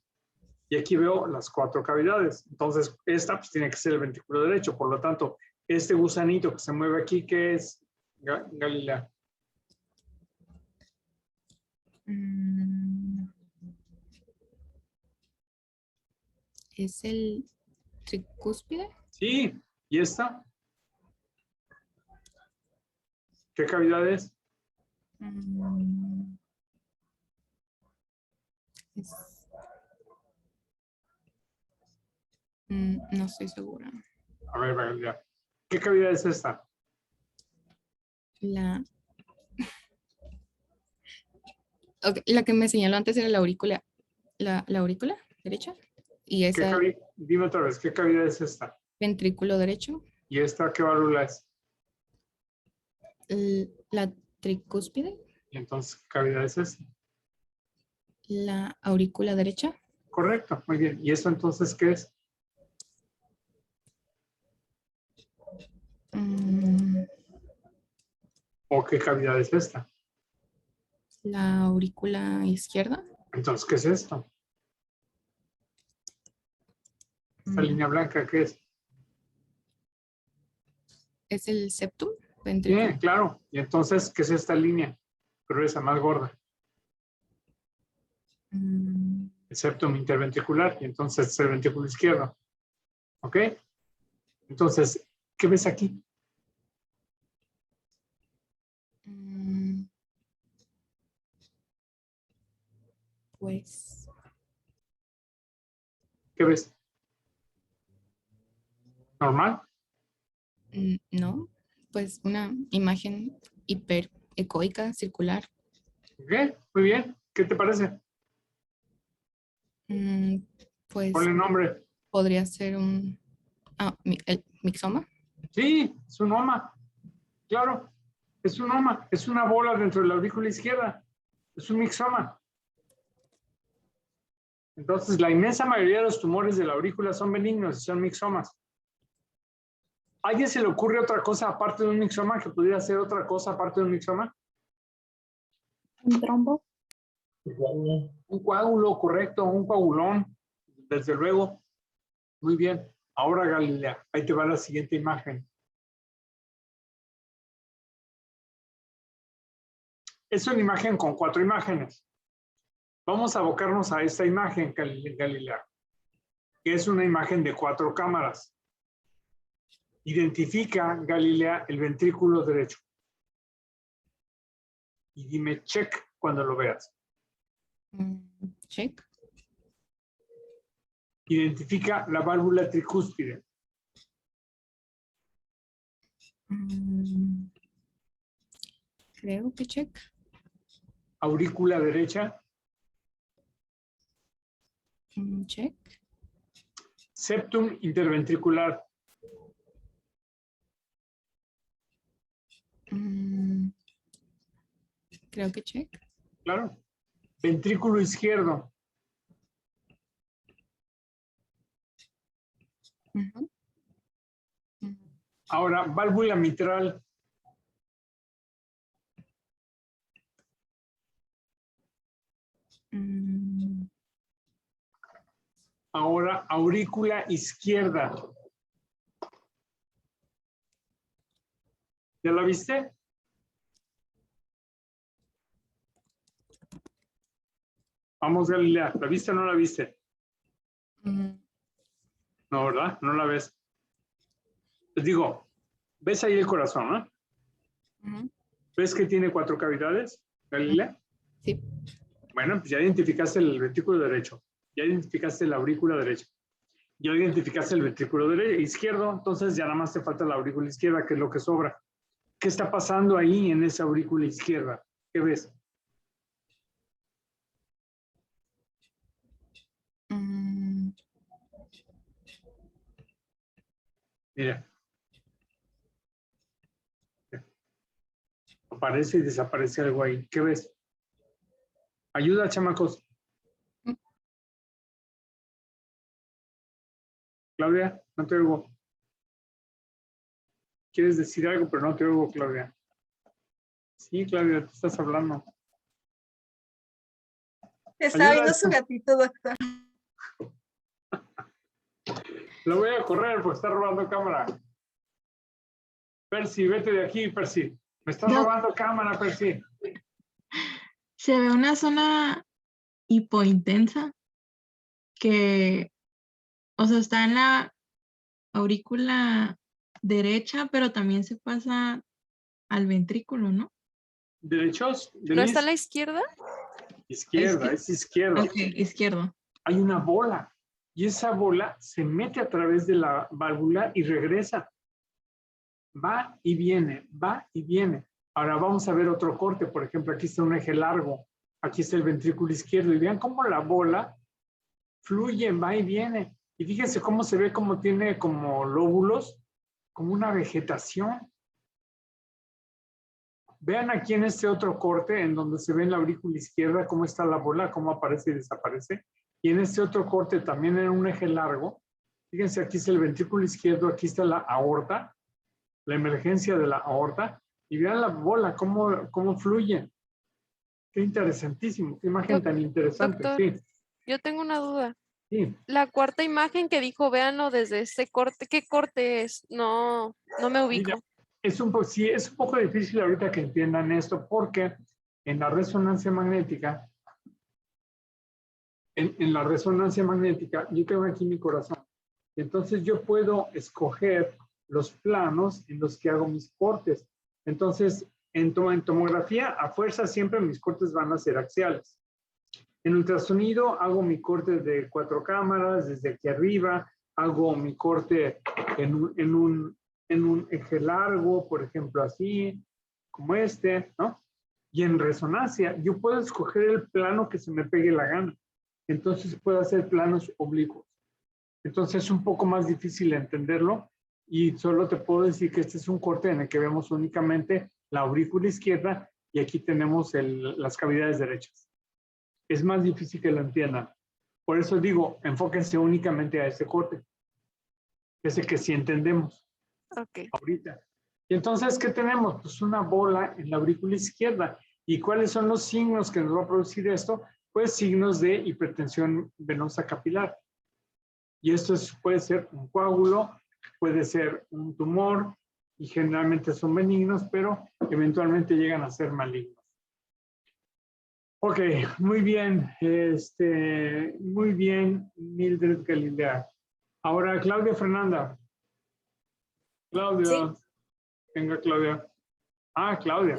Y aquí veo las 4 cavidades. Entonces, esta pues, tiene que ser el ventrículo derecho. Por lo tanto, este gusanito que se mueve aquí, ¿qué es, Galilea? ¿Es el tricúspide? Sí, ¿y esta? ¿Qué cavidad es? No estoy segura. A ver, Galilea. ¿Qué cavidad es esta? Okay, la que me señaló antes era la aurícula. La aurícula derecha. Y esa. Dime otra vez, ¿qué cavidad es esta? Ventrículo derecho. ¿Y esta qué válvula es? La tricúspide. ¿Y entonces qué cavidad es esta? La aurícula derecha. Correcto, muy bien. ¿Y esto entonces qué es? ¿O qué cavidad es esta? La aurícula izquierda. Entonces, ¿qué es esto? Esta línea blanca, ¿qué es? ¿Es el septum? Bien, claro. Y entonces, ¿qué es esta línea? Gruesa, más gorda. El septum interventricular. Y entonces es el ventrículo izquierdo. ¿Ok? Entonces, ¿qué ves aquí? Pues, ¿Qué ves? ¿Normal? no, pues una imagen hiperecoica, circular. Ok, muy bien. ¿Qué te parece? Pues Ponle nombre. podría ser el mixoma. Sí, es un oma. Claro, es un oma. Es una bola dentro de la aurícula izquierda. Es un mixoma. Entonces, la inmensa mayoría de los tumores de la aurícula son benignos y son mixomas. ¿A alguien se le ocurre otra cosa aparte de un mixoma que pudiera ser otra cosa aparte de un mixoma? Un trombo. Un coágulo, correcto, un coagulón, desde luego. Muy bien. Ahora, Galilea, ahí te va la siguiente imagen. Es una imagen con 4 imágenes. Vamos a abocarnos a esta imagen, Galilea, que es una imagen de 4 cámaras. Identifica, Galilea, el ventrículo derecho. Y dime check cuando lo veas. Check. Identifica la válvula tricúspide. Creo que check. Aurícula derecha. Check. Septum interventricular. Creo que check. Claro. Ventrículo izquierdo. Ahora, válvula mitral. Ahora, aurícula izquierda. ¿Ya la viste? Vamos, Galilea. ¿La viste o no la viste? No, ¿verdad? No la ves. Les digo, ¿ves ahí el corazón, no? ¿Ves que tiene 4 cavidades, Galilea? Sí. Bueno, pues ya identificaste el ventrículo derecho. Ya identificaste la aurícula derecha. Ya identificaste el ventrículo izquierdo, entonces ya nada más te falta la aurícula izquierda, que es lo que sobra. ¿Qué está pasando ahí en esa aurícula izquierda? ¿Qué ves? Mira. Aparece y desaparece algo ahí. ¿Qué ves? Ayuda, chamacos. Claudia, no te oigo. ¿Quieres decir algo, pero no te oigo, Claudia? Sí, Claudia, te estás hablando. Está viendo su gatito, doctor. Lo voy a correr porque está robando cámara. Percy, vete de aquí, Percy. Me estás robando cámara, Percy. Se ve una zona hipointensa que, o sea, está en la aurícula derecha, pero también se pasa al ventrículo, ¿no? ¿Derechos? ¿No está a la izquierda? Izquierda, es izquierda. Ok, izquierdo. Hay una bola y esa bola se mete a través de la válvula y regresa. Va y viene, va y viene. Ahora vamos a ver otro corte. Por ejemplo, aquí está un eje largo. Aquí está el ventrículo izquierdo. Y vean cómo la bola fluye, va y viene. Y fíjense cómo se ve, cómo tiene como lóbulos, como una vegetación. Vean aquí en este otro corte, en donde se ve en la aurícula izquierda cómo está la bola, cómo aparece y desaparece. Y en este otro corte, también en un eje largo, fíjense, aquí está el ventrículo izquierdo, aquí está la aorta, la emergencia de la aorta. Y vean la bola, cómo fluye. Qué interesantísimo, qué imagen tan interesante. Doctor, sí. yo tengo una duda. Sí. La cuarta imagen que dijo, véanlo desde este corte. ¿Qué corte es? No me ubico. Mira, sí, es un poco difícil ahorita que entiendan esto porque en la resonancia magnética, en la resonancia magnética, yo tengo aquí mi corazón. Entonces yo puedo escoger los planos en los que hago mis cortes. Entonces, en tomografía, a fuerza siempre mis cortes van a ser axiales. En ultrasonido hago mi corte de 4 cámaras, desde aquí arriba, hago mi corte en un eje largo, por ejemplo, así, como este, ¿no? Y en resonancia, yo puedo escoger el plano que se me pegue la gana. Entonces puedo hacer planos oblicuos. Entonces es un poco más difícil entenderlo y solo te puedo decir que este es un corte en el que vemos únicamente la aurícula izquierda y aquí tenemos las cavidades derechas. Es más difícil que lo entiendan. Por eso digo, enfóquense únicamente a ese corte. Ese que sí entendemos. Ok. Ahorita. Y entonces, ¿qué tenemos? Pues una bola en la aurícula izquierda. ¿Y cuáles son los signos que nos va a producir esto? Pues signos de hipertensión venosa capilar. Y esto puede ser un coágulo, puede ser un tumor, y generalmente son benignos, pero eventualmente llegan a ser malignos. Ok, muy bien. Muy bien, Mildred Galilea. Ahora, Claudia Fernanda. Claudia. Sí. Venga, Claudia. Ah, Claudia.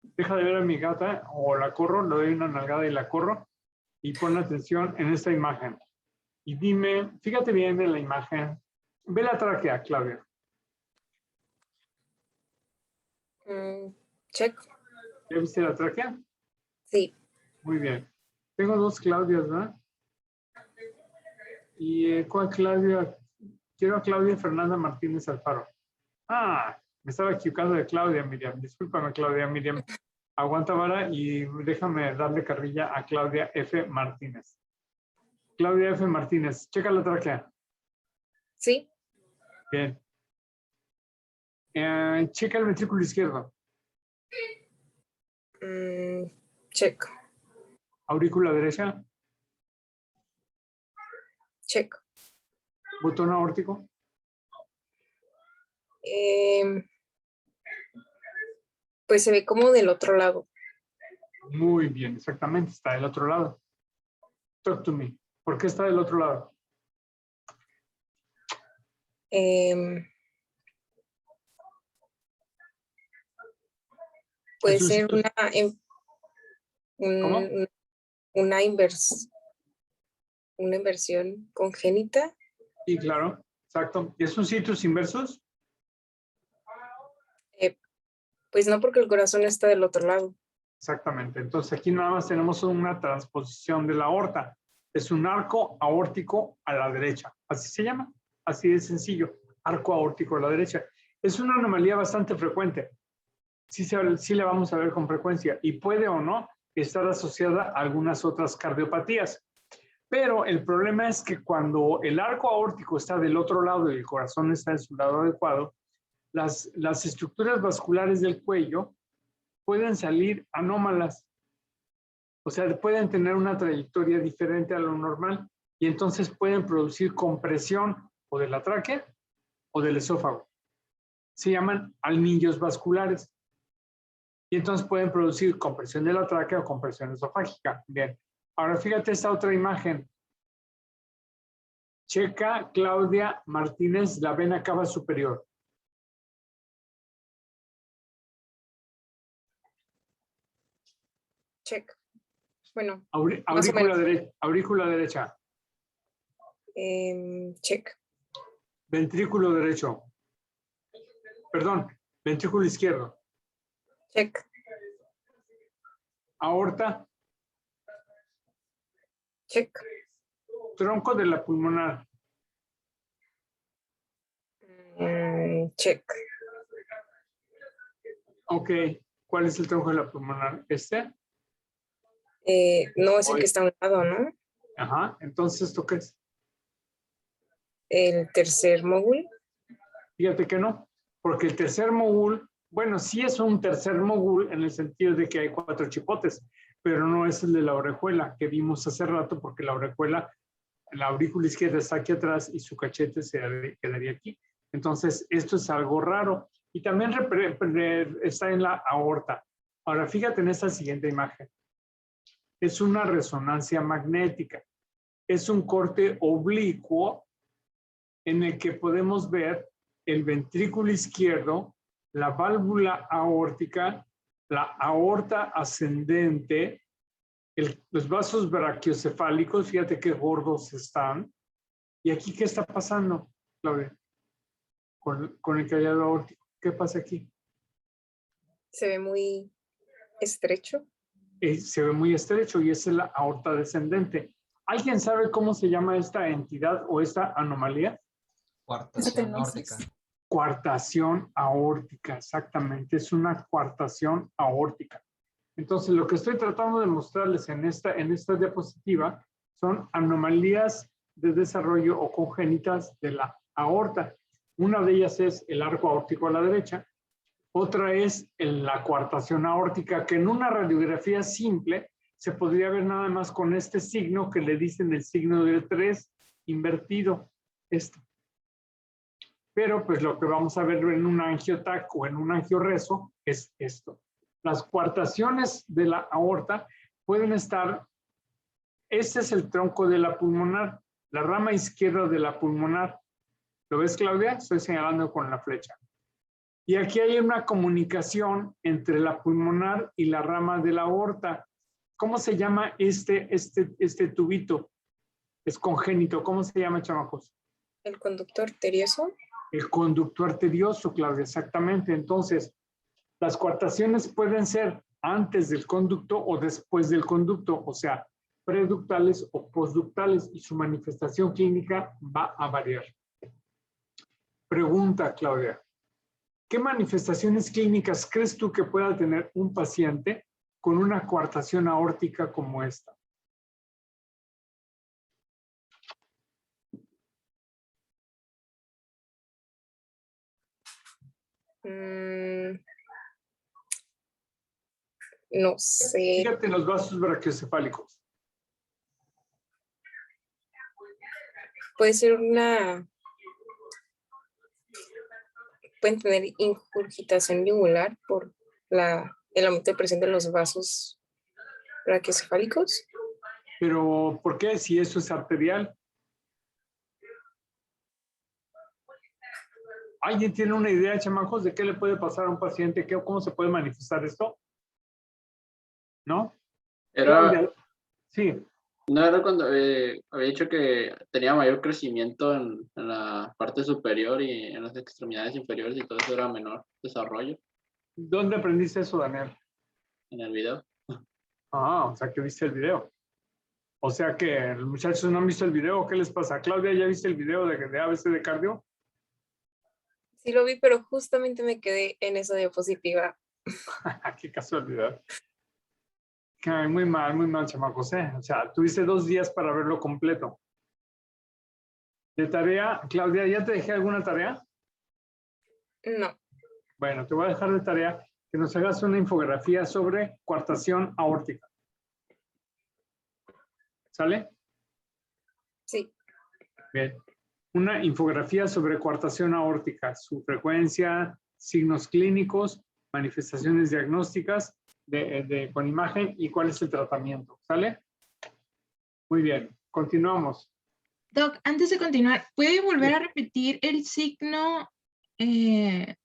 Deja de ver a mi gata o la corro, le doy una nalgada y la corro. Y pon atención en esta imagen. Y dime, fíjate bien en la imagen. Ve la tráquea, Claudia. Check. ¿Ya viste la tráquea? Sí. Muy bien. Tengo 2 Claudias, ¿verdad? ¿Y cuál Claudia? Quiero a Claudia Fernanda Martínez Alfaro. Ah, me estaba equivocando de Claudia Miriam. Discúlpame, Claudia Miriam. Aguanta vara y déjame darle carrilla a Claudia F. Martínez. Claudia F. Martínez, checa la tráquea. Sí. Bien. Checa el ventrículo izquierdo. Check. Aurícula derecha. Check. Botón aórtico. Pues se ve como del otro lado. Muy bien, exactamente, está del otro lado. Talk to me. ¿Por qué está del otro lado? Puede ser una inversión congénita. Sí, claro, exacto. ¿Y esos sitios inversos? Pues no, porque el corazón está del otro lado. Exactamente. Entonces aquí nada más tenemos una transposición de la aorta. Es un arco aórtico a la derecha. Así se llama. Así de sencillo. Arco aórtico a la derecha. Es una anomalía bastante frecuente. Sí la vamos a ver con frecuencia y puede o no estar asociada a algunas otras cardiopatías. Pero el problema es que cuando el arco aórtico está del otro lado y el corazón está en su lado adecuado, las estructuras vasculares del cuello pueden salir anómalas. O sea, pueden tener una trayectoria diferente a lo normal y entonces pueden producir compresión o de la tráquea o del esófago. Se llaman almillos vasculares. Y entonces pueden producir compresión de la tráquea o compresión esofágica. Bien. Ahora fíjate esta otra imagen. Checa Claudia Martínez, la vena cava superior. Check. Bueno. Aurícula derecha. Check. Ventrículo derecho. Perdón, ventrículo izquierdo. Check. Aorta. Check. Tronco de la pulmonar. Check. Ok. ¿Cuál es el tronco de la pulmonar? ¿Este? No, es el que está a un lado, ¿no? Ajá. Entonces, ¿esto qué es? El tercer módulo. Fíjate que no. Porque el tercer mogul, bueno, sí es un tercer mogul en el sentido de que hay 4 chipotes, pero no es el de la orejuela que vimos hace rato, porque la orejuela la aurícula izquierda está aquí atrás y su cachete se quedaría aquí. Entonces, esto es algo raro. Y también está en la aorta. Ahora, fíjate en esta siguiente imagen. Es una resonancia magnética. Es un corte oblicuo en el que podemos ver el ventrículo izquierdo, la válvula aórtica, la aorta ascendente, los vasos brachiocefálicos, fíjate qué gordos están. ¿Y aquí qué está pasando, Claudia? Con el callado aórtico. ¿Qué pasa aquí? Se ve muy estrecho. Se ve muy estrecho y esa es la aorta descendente. ¿Alguien sabe cómo se llama esta entidad o esta anomalía? Cuartación aórtica. Cuartación aórtica, exactamente. Es una cuartación aórtica. Entonces, lo que estoy tratando de mostrarles en esta diapositiva son anomalías de desarrollo o congénitas de la aorta. Una de ellas es el arco aórtico a la derecha. Otra es la cuartación aórtica, que en una radiografía simple se podría ver nada más con este signo que le dicen el signo de 3 invertido. Esto. Pero pues lo que vamos a ver en un angiotac o en un angiorezo es esto. Las cuartaciones de la aorta pueden estar, este es el tronco de la pulmonar, la rama izquierda de la pulmonar. ¿Lo ves, Claudia? Estoy señalando con la flecha. Y aquí hay una comunicación entre la pulmonar y la rama de la aorta. ¿Cómo se llama este tubito? Es congénito. ¿Cómo se llama, chamacos? El conducto arterioso. El conducto arterioso, Claudia, exactamente. Entonces, las cuartaciones pueden ser antes del conducto o después del conducto, o sea, preductales o postductales, y su manifestación clínica va a variar. Pregunta, Claudia. ¿Qué manifestaciones clínicas crees tú que pueda tener un paciente con una coartación aórtica como esta? No sé. Fíjate en los vasos brachiocefálicos. Puede ser pueden tener ingurgitación yugular por el aumento de presión de los vasos brachiocefálicos. Pero, ¿por qué? Si eso es arterial. ¿Alguien tiene una idea, chamacos, de qué le puede pasar a un paciente? ¿Cómo se puede manifestar esto? ¿No? Sí. No era cuando había dicho que tenía mayor crecimiento en la parte superior y en las extremidades inferiores y todo eso era menor desarrollo. ¿Dónde aprendiste eso, Daniel? En el video. Ah, o sea que viste el video. O sea que los muchachos no han visto el video. ¿Qué les pasa? Claudia, ¿ya viste el video de ABC de cardio? Sí lo vi, pero justamente me quedé en esa diapositiva. Qué casualidad. Muy mal, chamacos, ¿eh? O sea, tuviste 2 días para verlo completo. De tarea, Claudia, ¿ya te dejé alguna tarea? No. Bueno, te voy a dejar de tarea que nos hagas una infografía sobre coartación aórtica. ¿Sale? Sí. Bien. Una infografía sobre coartación aórtica, su frecuencia, signos clínicos, manifestaciones diagnósticas con imagen y cuál es el tratamiento. ¿Sale? Muy bien. Continuamos. Doc, antes de continuar, ¿puede volver a repetir el signo de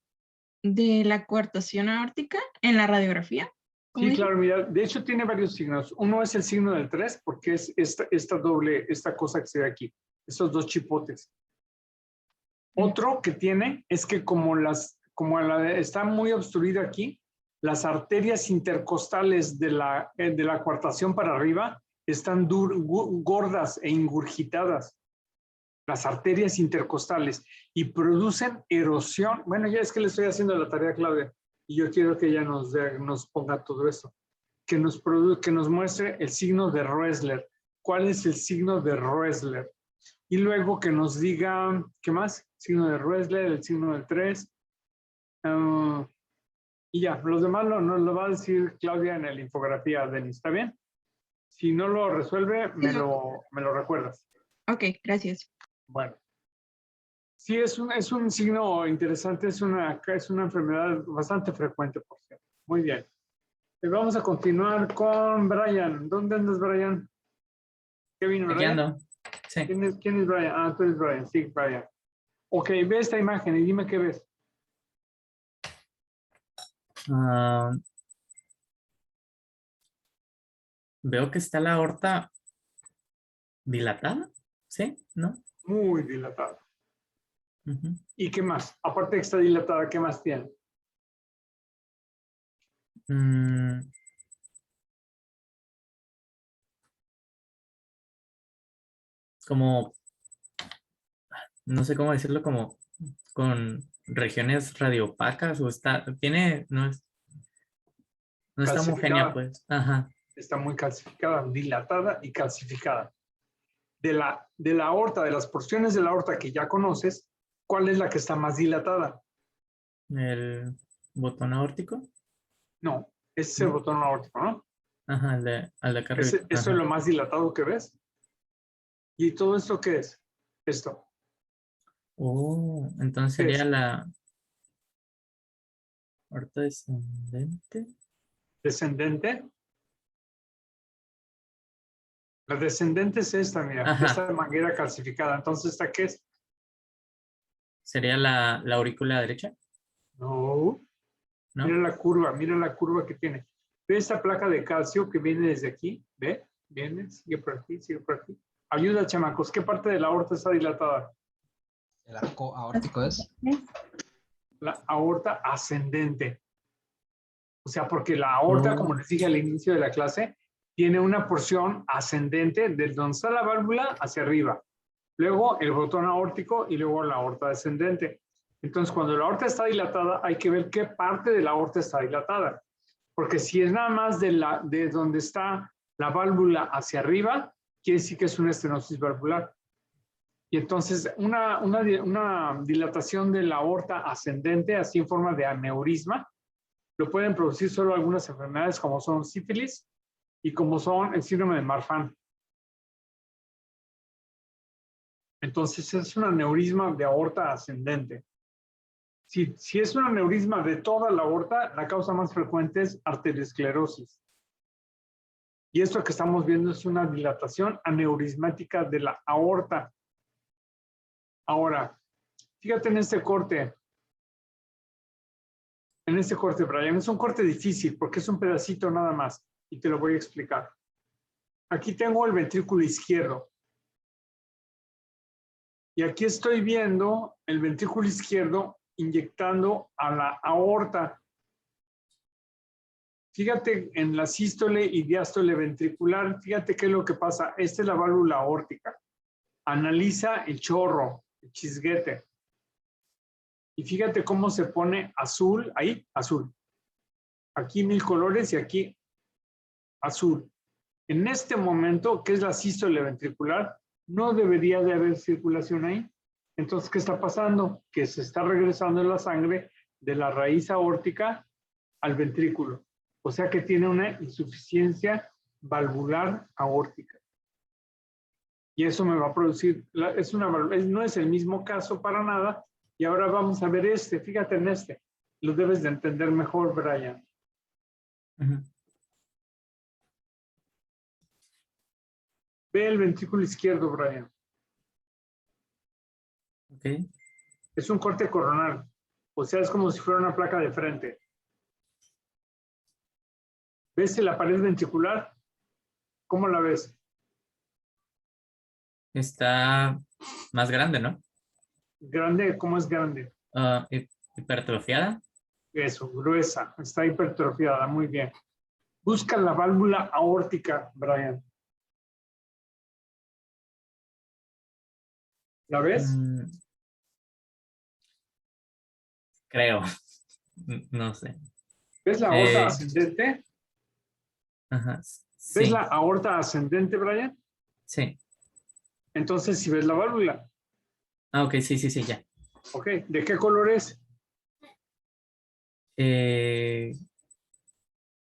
la coartación aórtica en la radiografía? Sí, claro, mira, de hecho tiene varios signos. Uno es el signo del 3, porque es esta cosa que se ve aquí, estos 2 chipotes. Otro que tiene es que está muy obstruida aquí, las arterias intercostales de la coartación para arriba están gordas e ingurgitadas. Las arterias intercostales, y producen erosión. Bueno, ya es que le estoy haciendo la tarea a Claudia y yo quiero que ella nos ponga todo esto. Que nos muestre el signo de Roessler. ¿Cuál es el signo de Roessler? Y luego que nos diga, ¿qué más? Signo de Roessler, el signo del 3. Y ya, los demás nos lo va a decir Claudia en la infografía, Denis. ¿Está bien? Si no lo resuelve, me lo recuerdas. Ok, gracias. Bueno. Sí, es un signo interesante, es una enfermedad bastante frecuente, por cierto. Muy bien. Vamos a continuar con Brian. ¿Dónde andas, Brian? ¿Kevin, Aquí Brian? ando. Sí. ¿Quién es Brian? Ah, tú eres Brian. Sí, Brian. Ok, ve esta imagen y dime qué ves. Veo que está la aorta dilatada. ¿Sí? ¿No? Muy dilatada. Ujú. ¿Y qué más? Aparte de que está dilatada, ¿qué más tiene? Como, no sé cómo decirlo, como con regiones radiopacas o está, no está homogénea, Calcificada. pues. Ajá. Está muy calcificada, dilatada y calcificada. De la aorta, de las porciones de la aorta que ya conoces, ¿cuál es la que está más dilatada? El botón aórtico. No, ese es el ¿No? botón aórtico, ¿no? Ajá, al de acá arriba. Eso es Ajá. lo más dilatado que ves. ¿Y todo esto qué es? Esto. Oh, entonces ¿Qué sería es? la aorta descendente. ¿Descendente? La descendente es esta, mira, Ajá. esta manguera calcificada. Entonces, ¿esta qué es? ¿Sería la aurícula derecha? No. ¿No? Mira la curva que tiene. Ve esta placa de calcio que viene desde aquí, ¿ve? Viene, sigue por aquí, sigue por aquí. Ayuda, chamacos, ¿qué parte de la aorta está dilatada? El arco aórtico es. La aorta ascendente. O sea, porque la aorta, como les dije al inicio de la clase, tiene una porción ascendente desde donde está la válvula hacia arriba. Luego el botón aórtico y luego la aorta descendente. Entonces, cuando la aorta está dilatada, hay que ver qué parte de la aorta está dilatada. Porque si es nada más de donde está la válvula hacia arriba, quiere decir que es una estenosis valvular. Y entonces una dilatación de la aorta ascendente, así en forma de aneurisma, lo pueden producir solo algunas enfermedades como son sífilis y como son el síndrome de Marfan. Entonces es un aneurisma de aorta ascendente. Si es un aneurisma de toda la aorta, la causa más frecuente es arteriosclerosis. Y esto que estamos viendo es una dilatación aneurismática de la aorta. Ahora, fíjate en este corte. En este corte, Brian, es un corte difícil porque es un pedacito nada más y te lo voy a explicar. Aquí tengo el ventrículo izquierdo. Y aquí estoy viendo el ventrículo izquierdo inyectando a la aorta. Fíjate en la sístole y diástole ventricular, fíjate qué es lo que pasa. Esta es la válvula aórtica. Analiza el chorro, el chisguete. Y fíjate cómo se pone azul, ahí, azul. Aquí 1000 colores y aquí azul. En este momento, que es la sístole ventricular, no debería de haber circulación ahí. Entonces, ¿qué está pasando? Que se está regresando la sangre de la raíz aórtica al ventrículo. O sea que tiene una insuficiencia valvular aórtica. Y eso me va a producir, no es el mismo caso para nada. Y ahora vamos a ver este, fíjate en este. Lo debes de entender mejor, Brian. Ve el ventrículo izquierdo, Brian. Ok. Es un corte coronal. O sea, es como si fuera una placa de frente. ¿Ves la pared ventricular? ¿Cómo la ves? Está más grande, ¿no? Grande, ¿cómo es grande? Hipertrofiada. Eso, gruesa. Está hipertrofiada, muy bien. Busca la válvula aórtica, Brian. ¿La ves? Creo. No sé. ¿Ves la aorta ascendente? Ajá. Sí. ¿Ves la aorta ascendente, Brian? Sí. Entonces, si ves la válvula. Ah, ok, sí, ya. Ok, ¿de qué color es?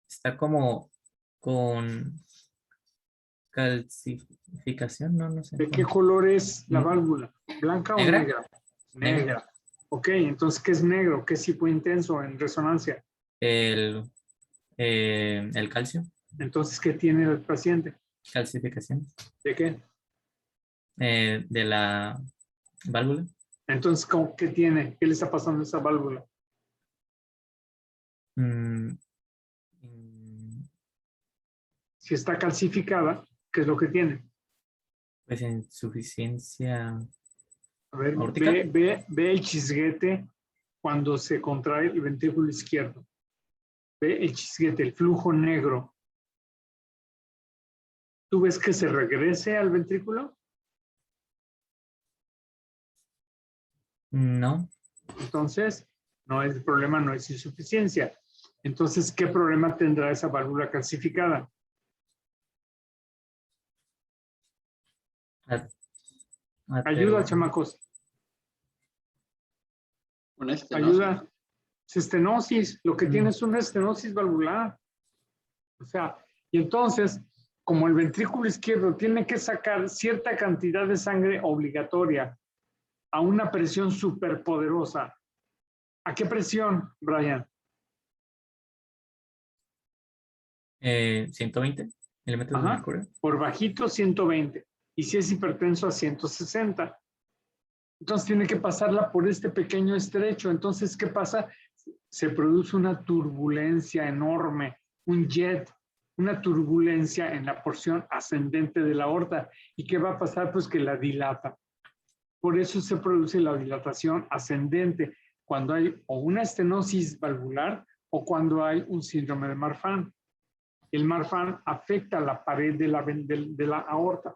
Está como con calcificación, no sé. ¿De qué color es la Mm. válvula? ¿Blanca o ¿Negra? negra? Negra. Negra. Ok, entonces, ¿qué es negro? ¿Qué es hipointenso en resonancia? El calcio, Entonces, ¿qué tiene el paciente? calcificación ¿De qué? de la válvula. Entonces, ¿qué tiene? ¿Qué le está pasando a esa válvula? Mm, Si está calcificada, ¿qué es lo que tiene? Pues insuficiencia A ver, aórtica. ve el chisguete cuando se contrae el ventrículo izquierdo. Ve el chisguete, el flujo negro. ¿Tú ves que se regrese al ventrículo? No, Entonces, el problema no es insuficiencia. Entonces, ¿qué problema tendrá esa válvula calcificada? Ayuda, chamacos. Una estenosis. Ayuda. Es estenosis. Lo que tiene es una estenosis valvular. O sea, y entonces, como el ventrículo izquierdo tiene que sacar cierta cantidad de sangre obligatoria a una presión superpoderosa. ¿A qué presión, Brian? 120 milímetros de Ajá, mercurio. por bajito 120. Y si es hipertenso a 160. Entonces tiene que pasarla por este pequeño estrecho. Entonces, ¿qué pasa? Se produce una turbulencia enorme, un jet, una turbulencia en la porción ascendente de la aorta. ¿Y qué va a pasar? Pues que la dilata. Por eso se produce la dilatación ascendente, cuando hay o una estenosis valvular o cuando hay un síndrome de Marfan. El Marfan afecta la pared de la aorta.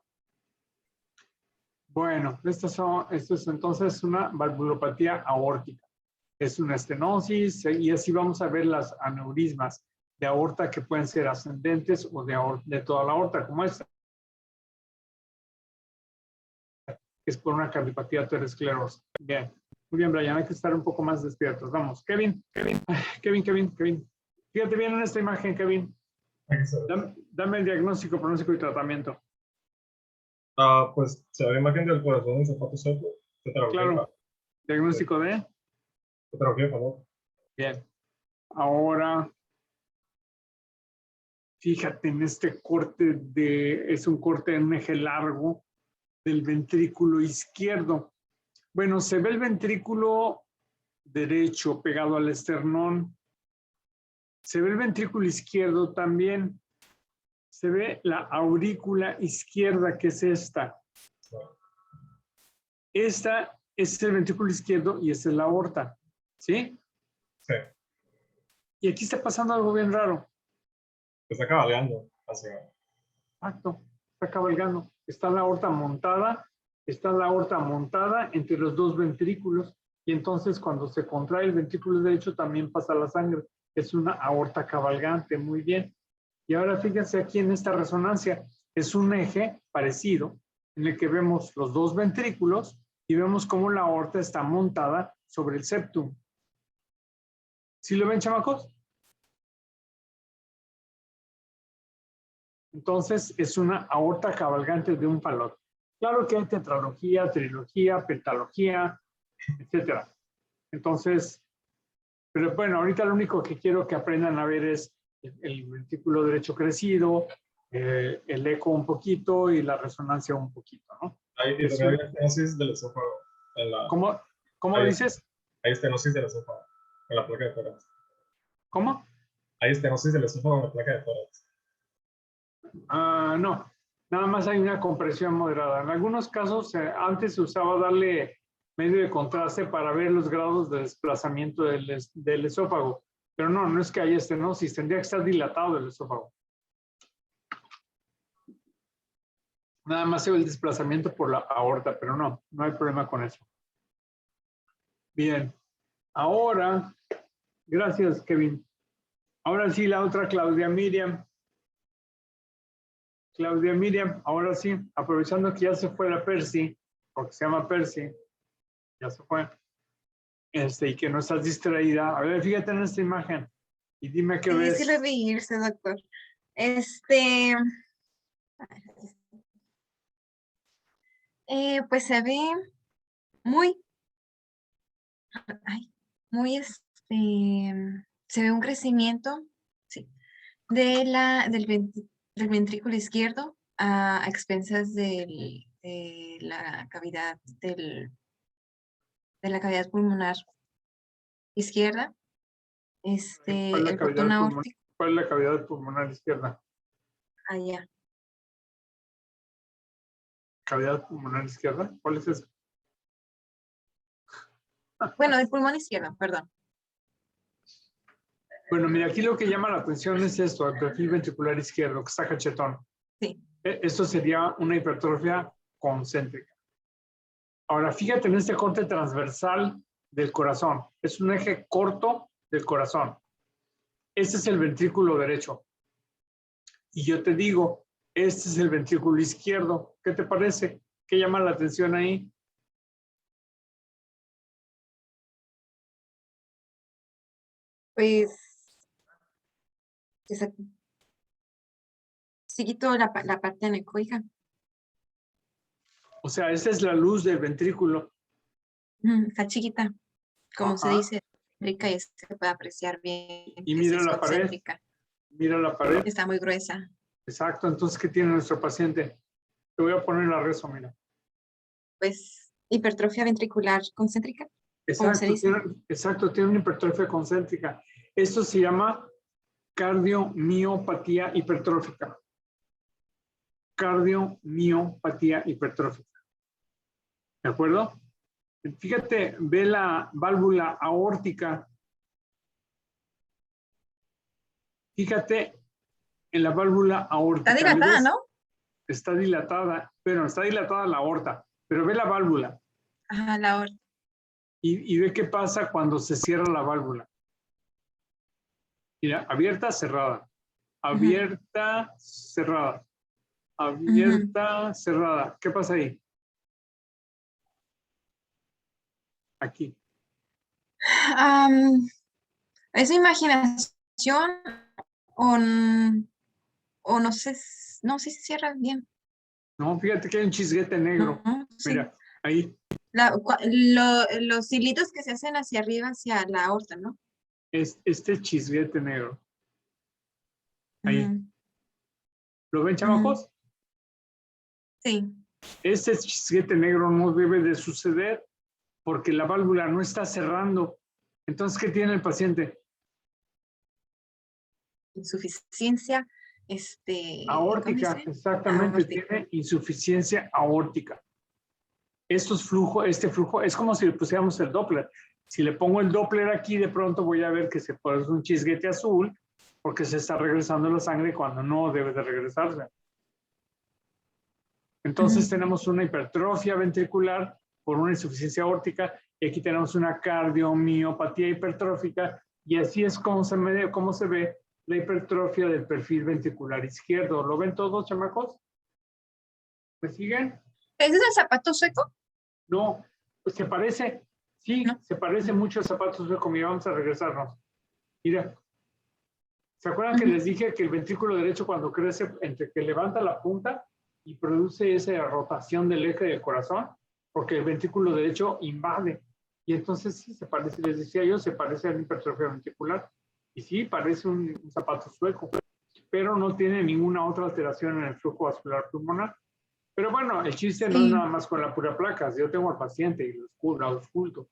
Bueno, esto es entonces una valvulopatía aórtica. Es una estenosis y así vamos a ver las aneurismas de aorta que pueden ser ascendentes o de toda la aorta, como esta. Es por una cardiopatía aterosclerosa. Bien, muy bien, Brian, hay que estar un poco más despiertos. Vamos, Kevin. Fíjate bien en esta imagen, Kevin. Dame el diagnóstico, pronóstico y tratamiento. Pues se ve la imagen del corazón en zapato seco. Claro. Diagnóstico de. Tetralogía, por favor. Bien. Ahora, fíjate en este corte es un corte en un eje largo del ventrículo izquierdo. Bueno, se ve el ventrículo derecho pegado al esternón. Se ve el ventrículo izquierdo también. Se ve la aurícula izquierda, que es esta. Esta es el ventrículo izquierdo y esta es la aorta. ¿Sí? Sí. Y aquí está pasando algo bien raro. Está cabalgando. Exacto. Está cabalgando. Está la aorta montada entre los dos ventrículos. Y entonces cuando se contrae el ventrículo derecho también pasa la sangre. Es una aorta cabalgante. Muy bien. Y ahora fíjense aquí en esta resonancia. Es un eje parecido en el que vemos los dos ventrículos y vemos cómo la aorta está montada sobre el septum. ¿Sí lo ven, chamacos? Entonces es una aorta cabalgante de un falot. Claro que hay tetralogía, trilogía, pentalogía, etcétera. Entonces, pero bueno, ahorita lo único que quiero que aprendan a ver es el ventrículo derecho crecido, el eco un poquito y la resonancia un poquito, ¿no? Hay estenosis del esófago. ¿Cómo dices? Hay estenosis del esófago en la placa de tórax. ¿Cómo? Hay estenosis del esófago en la placa de tórax. No, nada más hay una compresión moderada. En algunos casos, antes se usaba darle medio de contraste para ver los grados de desplazamiento del esófago. Pero no es que haya estenosis, tendría que estar dilatado el esófago. Nada más se ve el desplazamiento por la aorta, pero no hay problema con eso. Bien, ahora, gracias, Kevin. Ahora sí, la otra, Claudia Miriam. Claudia Miriam, ahora sí, aprovechando que ya se fue la Percy, porque se llama Percy, ya se fue, y que no estás distraída. A ver, fíjate en esta imagen y dime qué ves. Sí, debe irse, doctor. Pues se ve muy, se ve un crecimiento, sí, del ventrículo izquierdo a expensas de la cavidad de la cavidad pulmonar izquierda. El cordón aórtico. ¿Cuál es la cavidad pulmonar izquierda? Allá. ¿Cavidad pulmonar izquierda? ¿Cuál es eso? Bueno, del pulmón izquierdo, perdón. Bueno, mira, aquí lo que llama la atención es esto, el perfil ventricular izquierdo, que está cachetón. Sí. Esto sería una hipertrofia concéntrica. Ahora, fíjate en este corte transversal del corazón. Es un eje corto del corazón. Este es el ventrículo derecho. Y yo te digo, este es el ventrículo izquierdo. ¿Qué te parece? ¿Qué llama la atención ahí? Pues, sí quito la parte anecoica. O sea, esa es la luz del ventrículo. Está chiquita, como se dice, rica y se puede apreciar bien. Y mira la pared. Mira la pared. Está muy gruesa. Exacto, entonces, ¿qué tiene nuestro paciente? Te voy a poner la rezo, mira. Pues, hipertrofia ventricular concéntrica. Exacto, tiene una hipertrofia concéntrica. Esto se llama cardiomiopatía hipertrófica. Cardiomiopatía hipertrófica. ¿De acuerdo? Fíjate, ve la válvula aórtica. Fíjate en la válvula aórtica. Está dilatada, ¿no? Está dilatada, pero está dilatada la aorta, pero ve la válvula. Ajá, la aorta. Y ve qué pasa cuando se cierra la válvula. Mira, abierta, cerrada. Abierta, cerrada. Abierta, cerrada. ¿Qué pasa ahí? Aquí. ¿Es imaginación o no sé si cierra bien? No, fíjate que hay un chisguete negro. Mira, ahí. Los hilitos que se hacen hacia arriba, hacia la aorta, ¿no? Este chisguete negro. Ahí. ¿Lo ven, chamacos? Sí. Este chisguete negro no debe de suceder porque la válvula no está cerrando. Entonces, ¿qué tiene el paciente? Insuficiencia aórtica, exactamente, tiene insuficiencia aórtica. Este flujo es como si le pusiéramos el Doppler. Si le pongo el Doppler aquí, de pronto voy a ver que se produce un chisguete azul porque se está regresando la sangre cuando no debe de regresarse. Entonces tenemos una hipertrofia ventricular por una insuficiencia aórtica y aquí tenemos una cardiomiopatía hipertrófica y así es como se ve la hipertrofia del perfil ventricular izquierdo. ¿Lo ven todos, chamacos? ¿Me siguen? ¿Ese es el zapato sueco? No, pues se parece. Sí, ¿no? Se parece mucho al zapato sueco. Mira, vamos a regresarnos. Mira. ¿Se acuerdan que les dije que el ventrículo derecho cuando crece, entre que levanta la punta y produce esa rotación del eje del corazón? Porque el ventrículo derecho invade. Y entonces sí, se parece, les decía yo, se parece a la hipertrofia ventricular. Y sí, parece un zapato sueco, pero no tiene ninguna otra alteración en el flujo vascular pulmonar. Pero bueno, el chiste no es nada más con la pura placa. Si yo tengo al paciente y lo ausculto,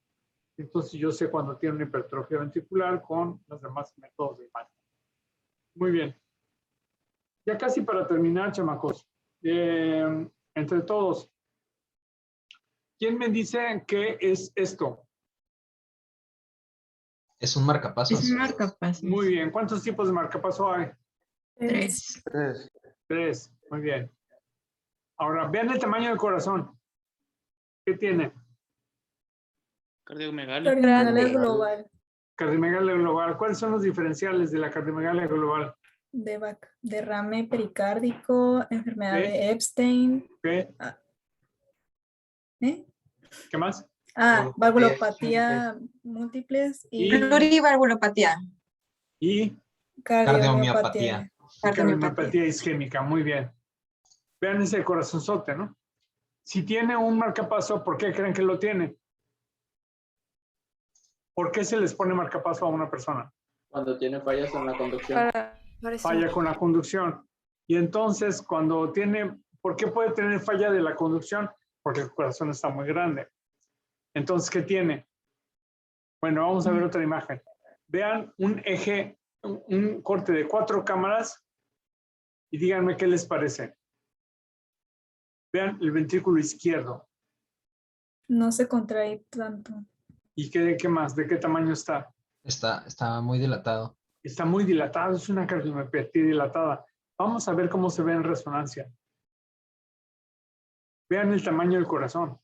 entonces yo sé cuando tiene una hipertrofia ventricular con los demás métodos de imagen. Muy bien. Ya casi para terminar, chamacos. Entre todos, ¿quién me dice qué es esto? Es un marcapasos. Es un marcapasos. Muy bien. ¿Cuántos tipos de marcapaso hay? 3. 3. Muy bien. Ahora, vean el tamaño del corazón. ¿Qué tiene? Cardiomegalia. Cardiomegalia global. Cardiomegalia global. ¿Cuáles son los diferenciales de la cardiomegalia global? Derrame pericárdico, enfermedad de Epstein. ¿Qué más? Valvulopatía múltiples y plurivalvulopatía. Y cardiomiopatía. Cardiomiopatía isquémica, muy bien. Vean ese corazonzote, ¿no? Si tiene un marcapaso, ¿por qué creen que lo tiene? ¿Por qué se les pone marcapaso a una persona? Cuando tiene fallas en la conducción. Falla con la conducción. Y entonces, cuando tiene, ¿por qué puede tener falla de la conducción? Porque el corazón está muy grande. Entonces, ¿qué tiene? Bueno, vamos a ver otra imagen. Vean un eje, un corte de 4 cámaras y díganme qué les parece. Vean el ventrículo izquierdo. No se contrae tanto. ¿Y qué más? ¿De qué tamaño está? Está muy dilatado. Está muy dilatado, es una cardiomiopatía dilatada. Vamos a ver cómo se ve en resonancia. Vean el tamaño del corazón.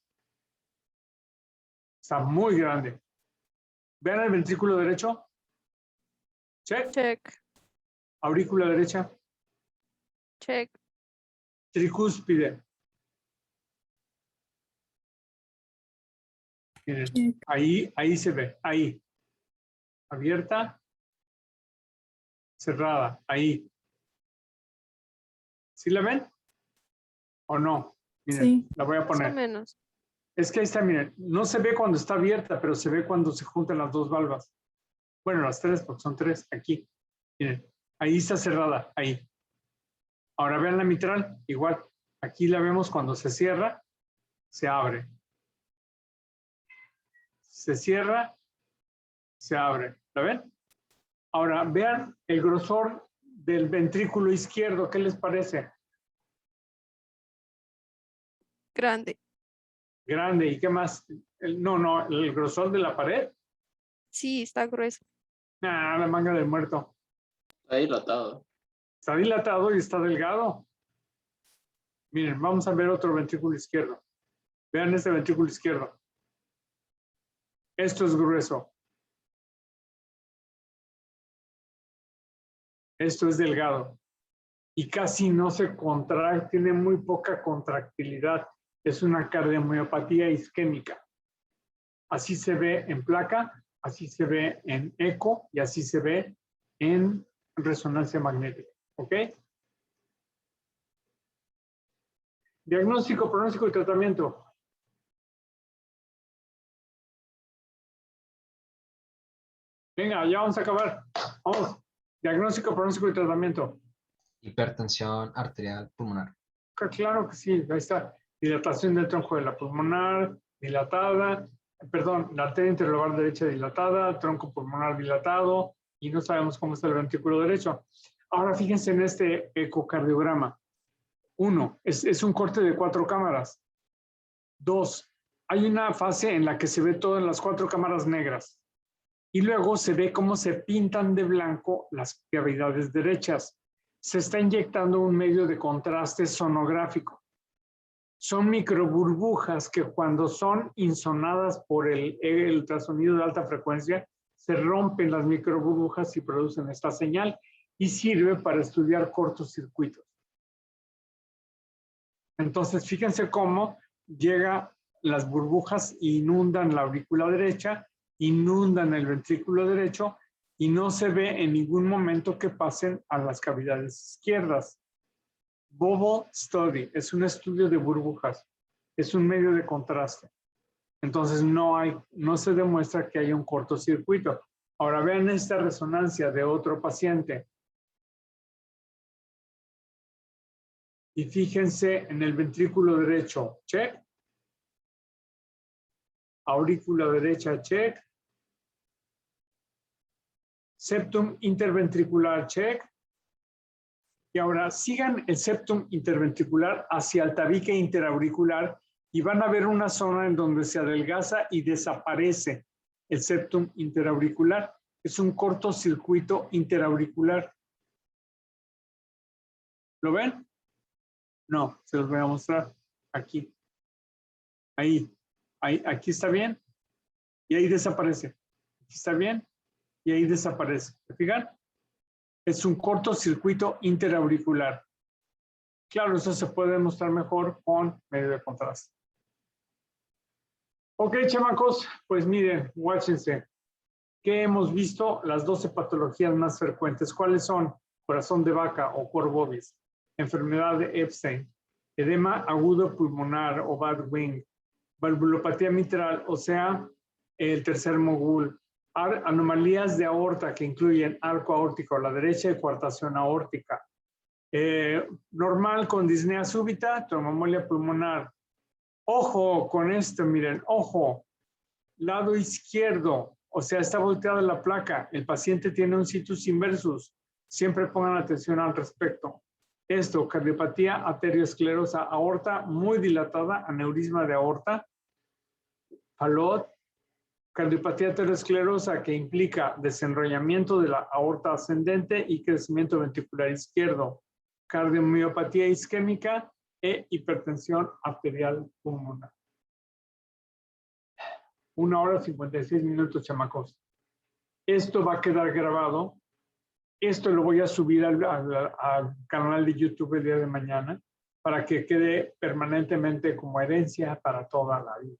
Está muy grande. Vean el ventrículo derecho. Check. Check. Aurícula derecha. Check. Tricúspide. Miren, ahí se ve, ahí. Abierta, cerrada, ahí. ¿Sí la ven? ¿O no? Miren, Sí. la voy a Más o poner. menos. Es que ahí está, miren, no se ve cuando está abierta, pero se ve cuando se juntan las dos valvas. Bueno, las tres, porque son tres, aquí. Miren, ahí está cerrada, ahí. Ahora vean la mitral, igual. Aquí la vemos cuando se cierra, se abre. Se cierra, se abre. ¿La ven? Ahora, vean el grosor del ventrículo izquierdo. ¿Qué les parece? Grande. Grande. ¿Y qué más? No, el grosor de la pared. Sí, está grueso. Nah, la manga del muerto. Está dilatado. Está dilatado y está delgado. Miren, vamos a ver otro ventrículo izquierdo. Vean este ventrículo izquierdo. Esto es grueso. Esto es delgado. Y casi no se contrae, tiene muy poca contractilidad. Es una cardiomiopatía isquémica. Así se ve en placa, así se ve en eco y así se ve en resonancia magnética. ¿Ok? Diagnóstico, pronóstico y tratamiento. Venga, ya vamos a acabar. Vamos. Diagnóstico, pronóstico y tratamiento. Hipertensión arterial pulmonar. Claro que sí, ahí está. Dilatación del tronco de la pulmonar, dilatada, perdón, la arteria interlobar derecha dilatada, tronco pulmonar dilatado, y no sabemos cómo está el ventrículo derecho. Ahora fíjense en este ecocardiograma. 1, es un corte de 4 cámaras. 2, hay una fase en la que se ve todas las 4 cámaras negras. Y luego se ve cómo se pintan de blanco las cavidades derechas. Se está inyectando un medio de contraste sonográfico. Son microburbujas que cuando son insonadas por el ultrasonido de alta frecuencia, se rompen las microburbujas y producen esta señal y sirve para estudiar cortocircuitos. Entonces, fíjense cómo llegan las burbujas e inundan la aurícula derecha, inundan el ventrículo derecho y no se ve en ningún momento que pasen a las cavidades izquierdas. Bubble Study es un estudio de burbujas, es un medio de contraste. Entonces no se demuestra que haya un cortocircuito. Ahora vean esta resonancia de otro paciente. Y fíjense en el ventrículo derecho, check. Aurícula derecha, check. Septum interventricular, check. Y ahora sigan el septum interventricular hacia el tabique interauricular y van a ver una zona en donde se adelgaza y desaparece el septum interauricular. Es un cortocircuito interauricular. ¿Lo ven? No, se los voy a mostrar aquí. Ahí, aquí está bien y ahí desaparece. Aquí está bien y ahí desaparece. ¿Se fijan? Es un cortocircuito interauricular. Claro, eso se puede mostrar mejor con medio de contraste. Ok, chamacos, pues miren, guáchense. ¿Qué hemos visto? Las 12 patologías más frecuentes. ¿Cuáles son? Corazón de vaca o cor bovis, enfermedad de Epstein, edema agudo pulmonar o bad wing, valvulopatía mitral, o sea, el tercer mogul, anomalías de aorta que incluyen arco aórtico a la derecha y coartación aórtica. Normal con disnea súbita, tromboembolia pulmonar. Ojo con esto, miren, ojo, lado izquierdo, o sea, está volteada la placa, el paciente tiene un situs inversus, siempre pongan atención al respecto. Esto, cardiopatía arteriosclerosa aorta muy dilatada, aneurisma de aorta, Fallot, cardiopatía arteriosclerosa que implica desenrollamiento de la aorta ascendente y crecimiento ventricular izquierdo, cardiomiopatía isquémica e hipertensión arterial pulmonar. 1 hora 56 minutos, chamacos. Esto va a quedar grabado. Esto lo voy a subir al canal de YouTube el día de mañana para que quede permanentemente como herencia para toda la vida.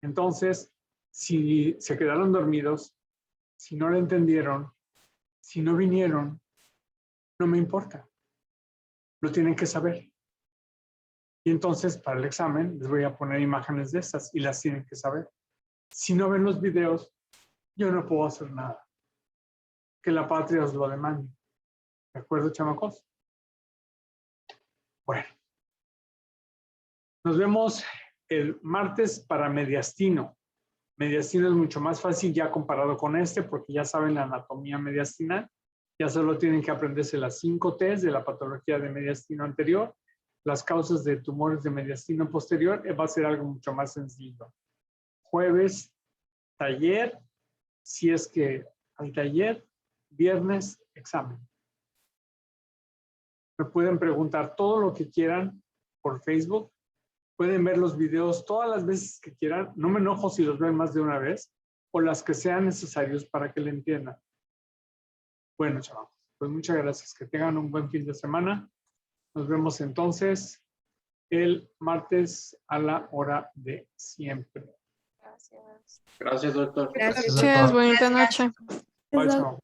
Entonces, si se quedaron dormidos, si no lo entendieron, si no vinieron, no me importa. Lo tienen que saber. Y entonces, para el examen, les voy a poner imágenes de estas y las tienen que saber. Si no ven los videos, yo no puedo hacer nada. Que la patria os lo demande. ¿De acuerdo, chamacos? Bueno. Nos vemos el martes para mediastino. Mediastino es mucho más fácil ya comparado con este porque ya saben la anatomía mediastinal. Ya solo tienen que aprenderse las 5 T's de la patología de mediastino anterior. Las causas de tumores de mediastino posterior. Va a ser algo mucho más sencillo. Jueves, taller. Si es que hay taller. Viernes, examen. Me pueden preguntar todo lo que quieran por Facebook. Pueden ver los videos todas las veces que quieran. No me enojo si los ven más de una vez o las que sean necesarios para que le entiendan. Bueno, chavos, pues muchas gracias. Que tengan un buen fin de semana. Nos vemos entonces el martes a la hora de siempre. Gracias. Gracias, doctor. Gracias, bonita noche. Bye, chao.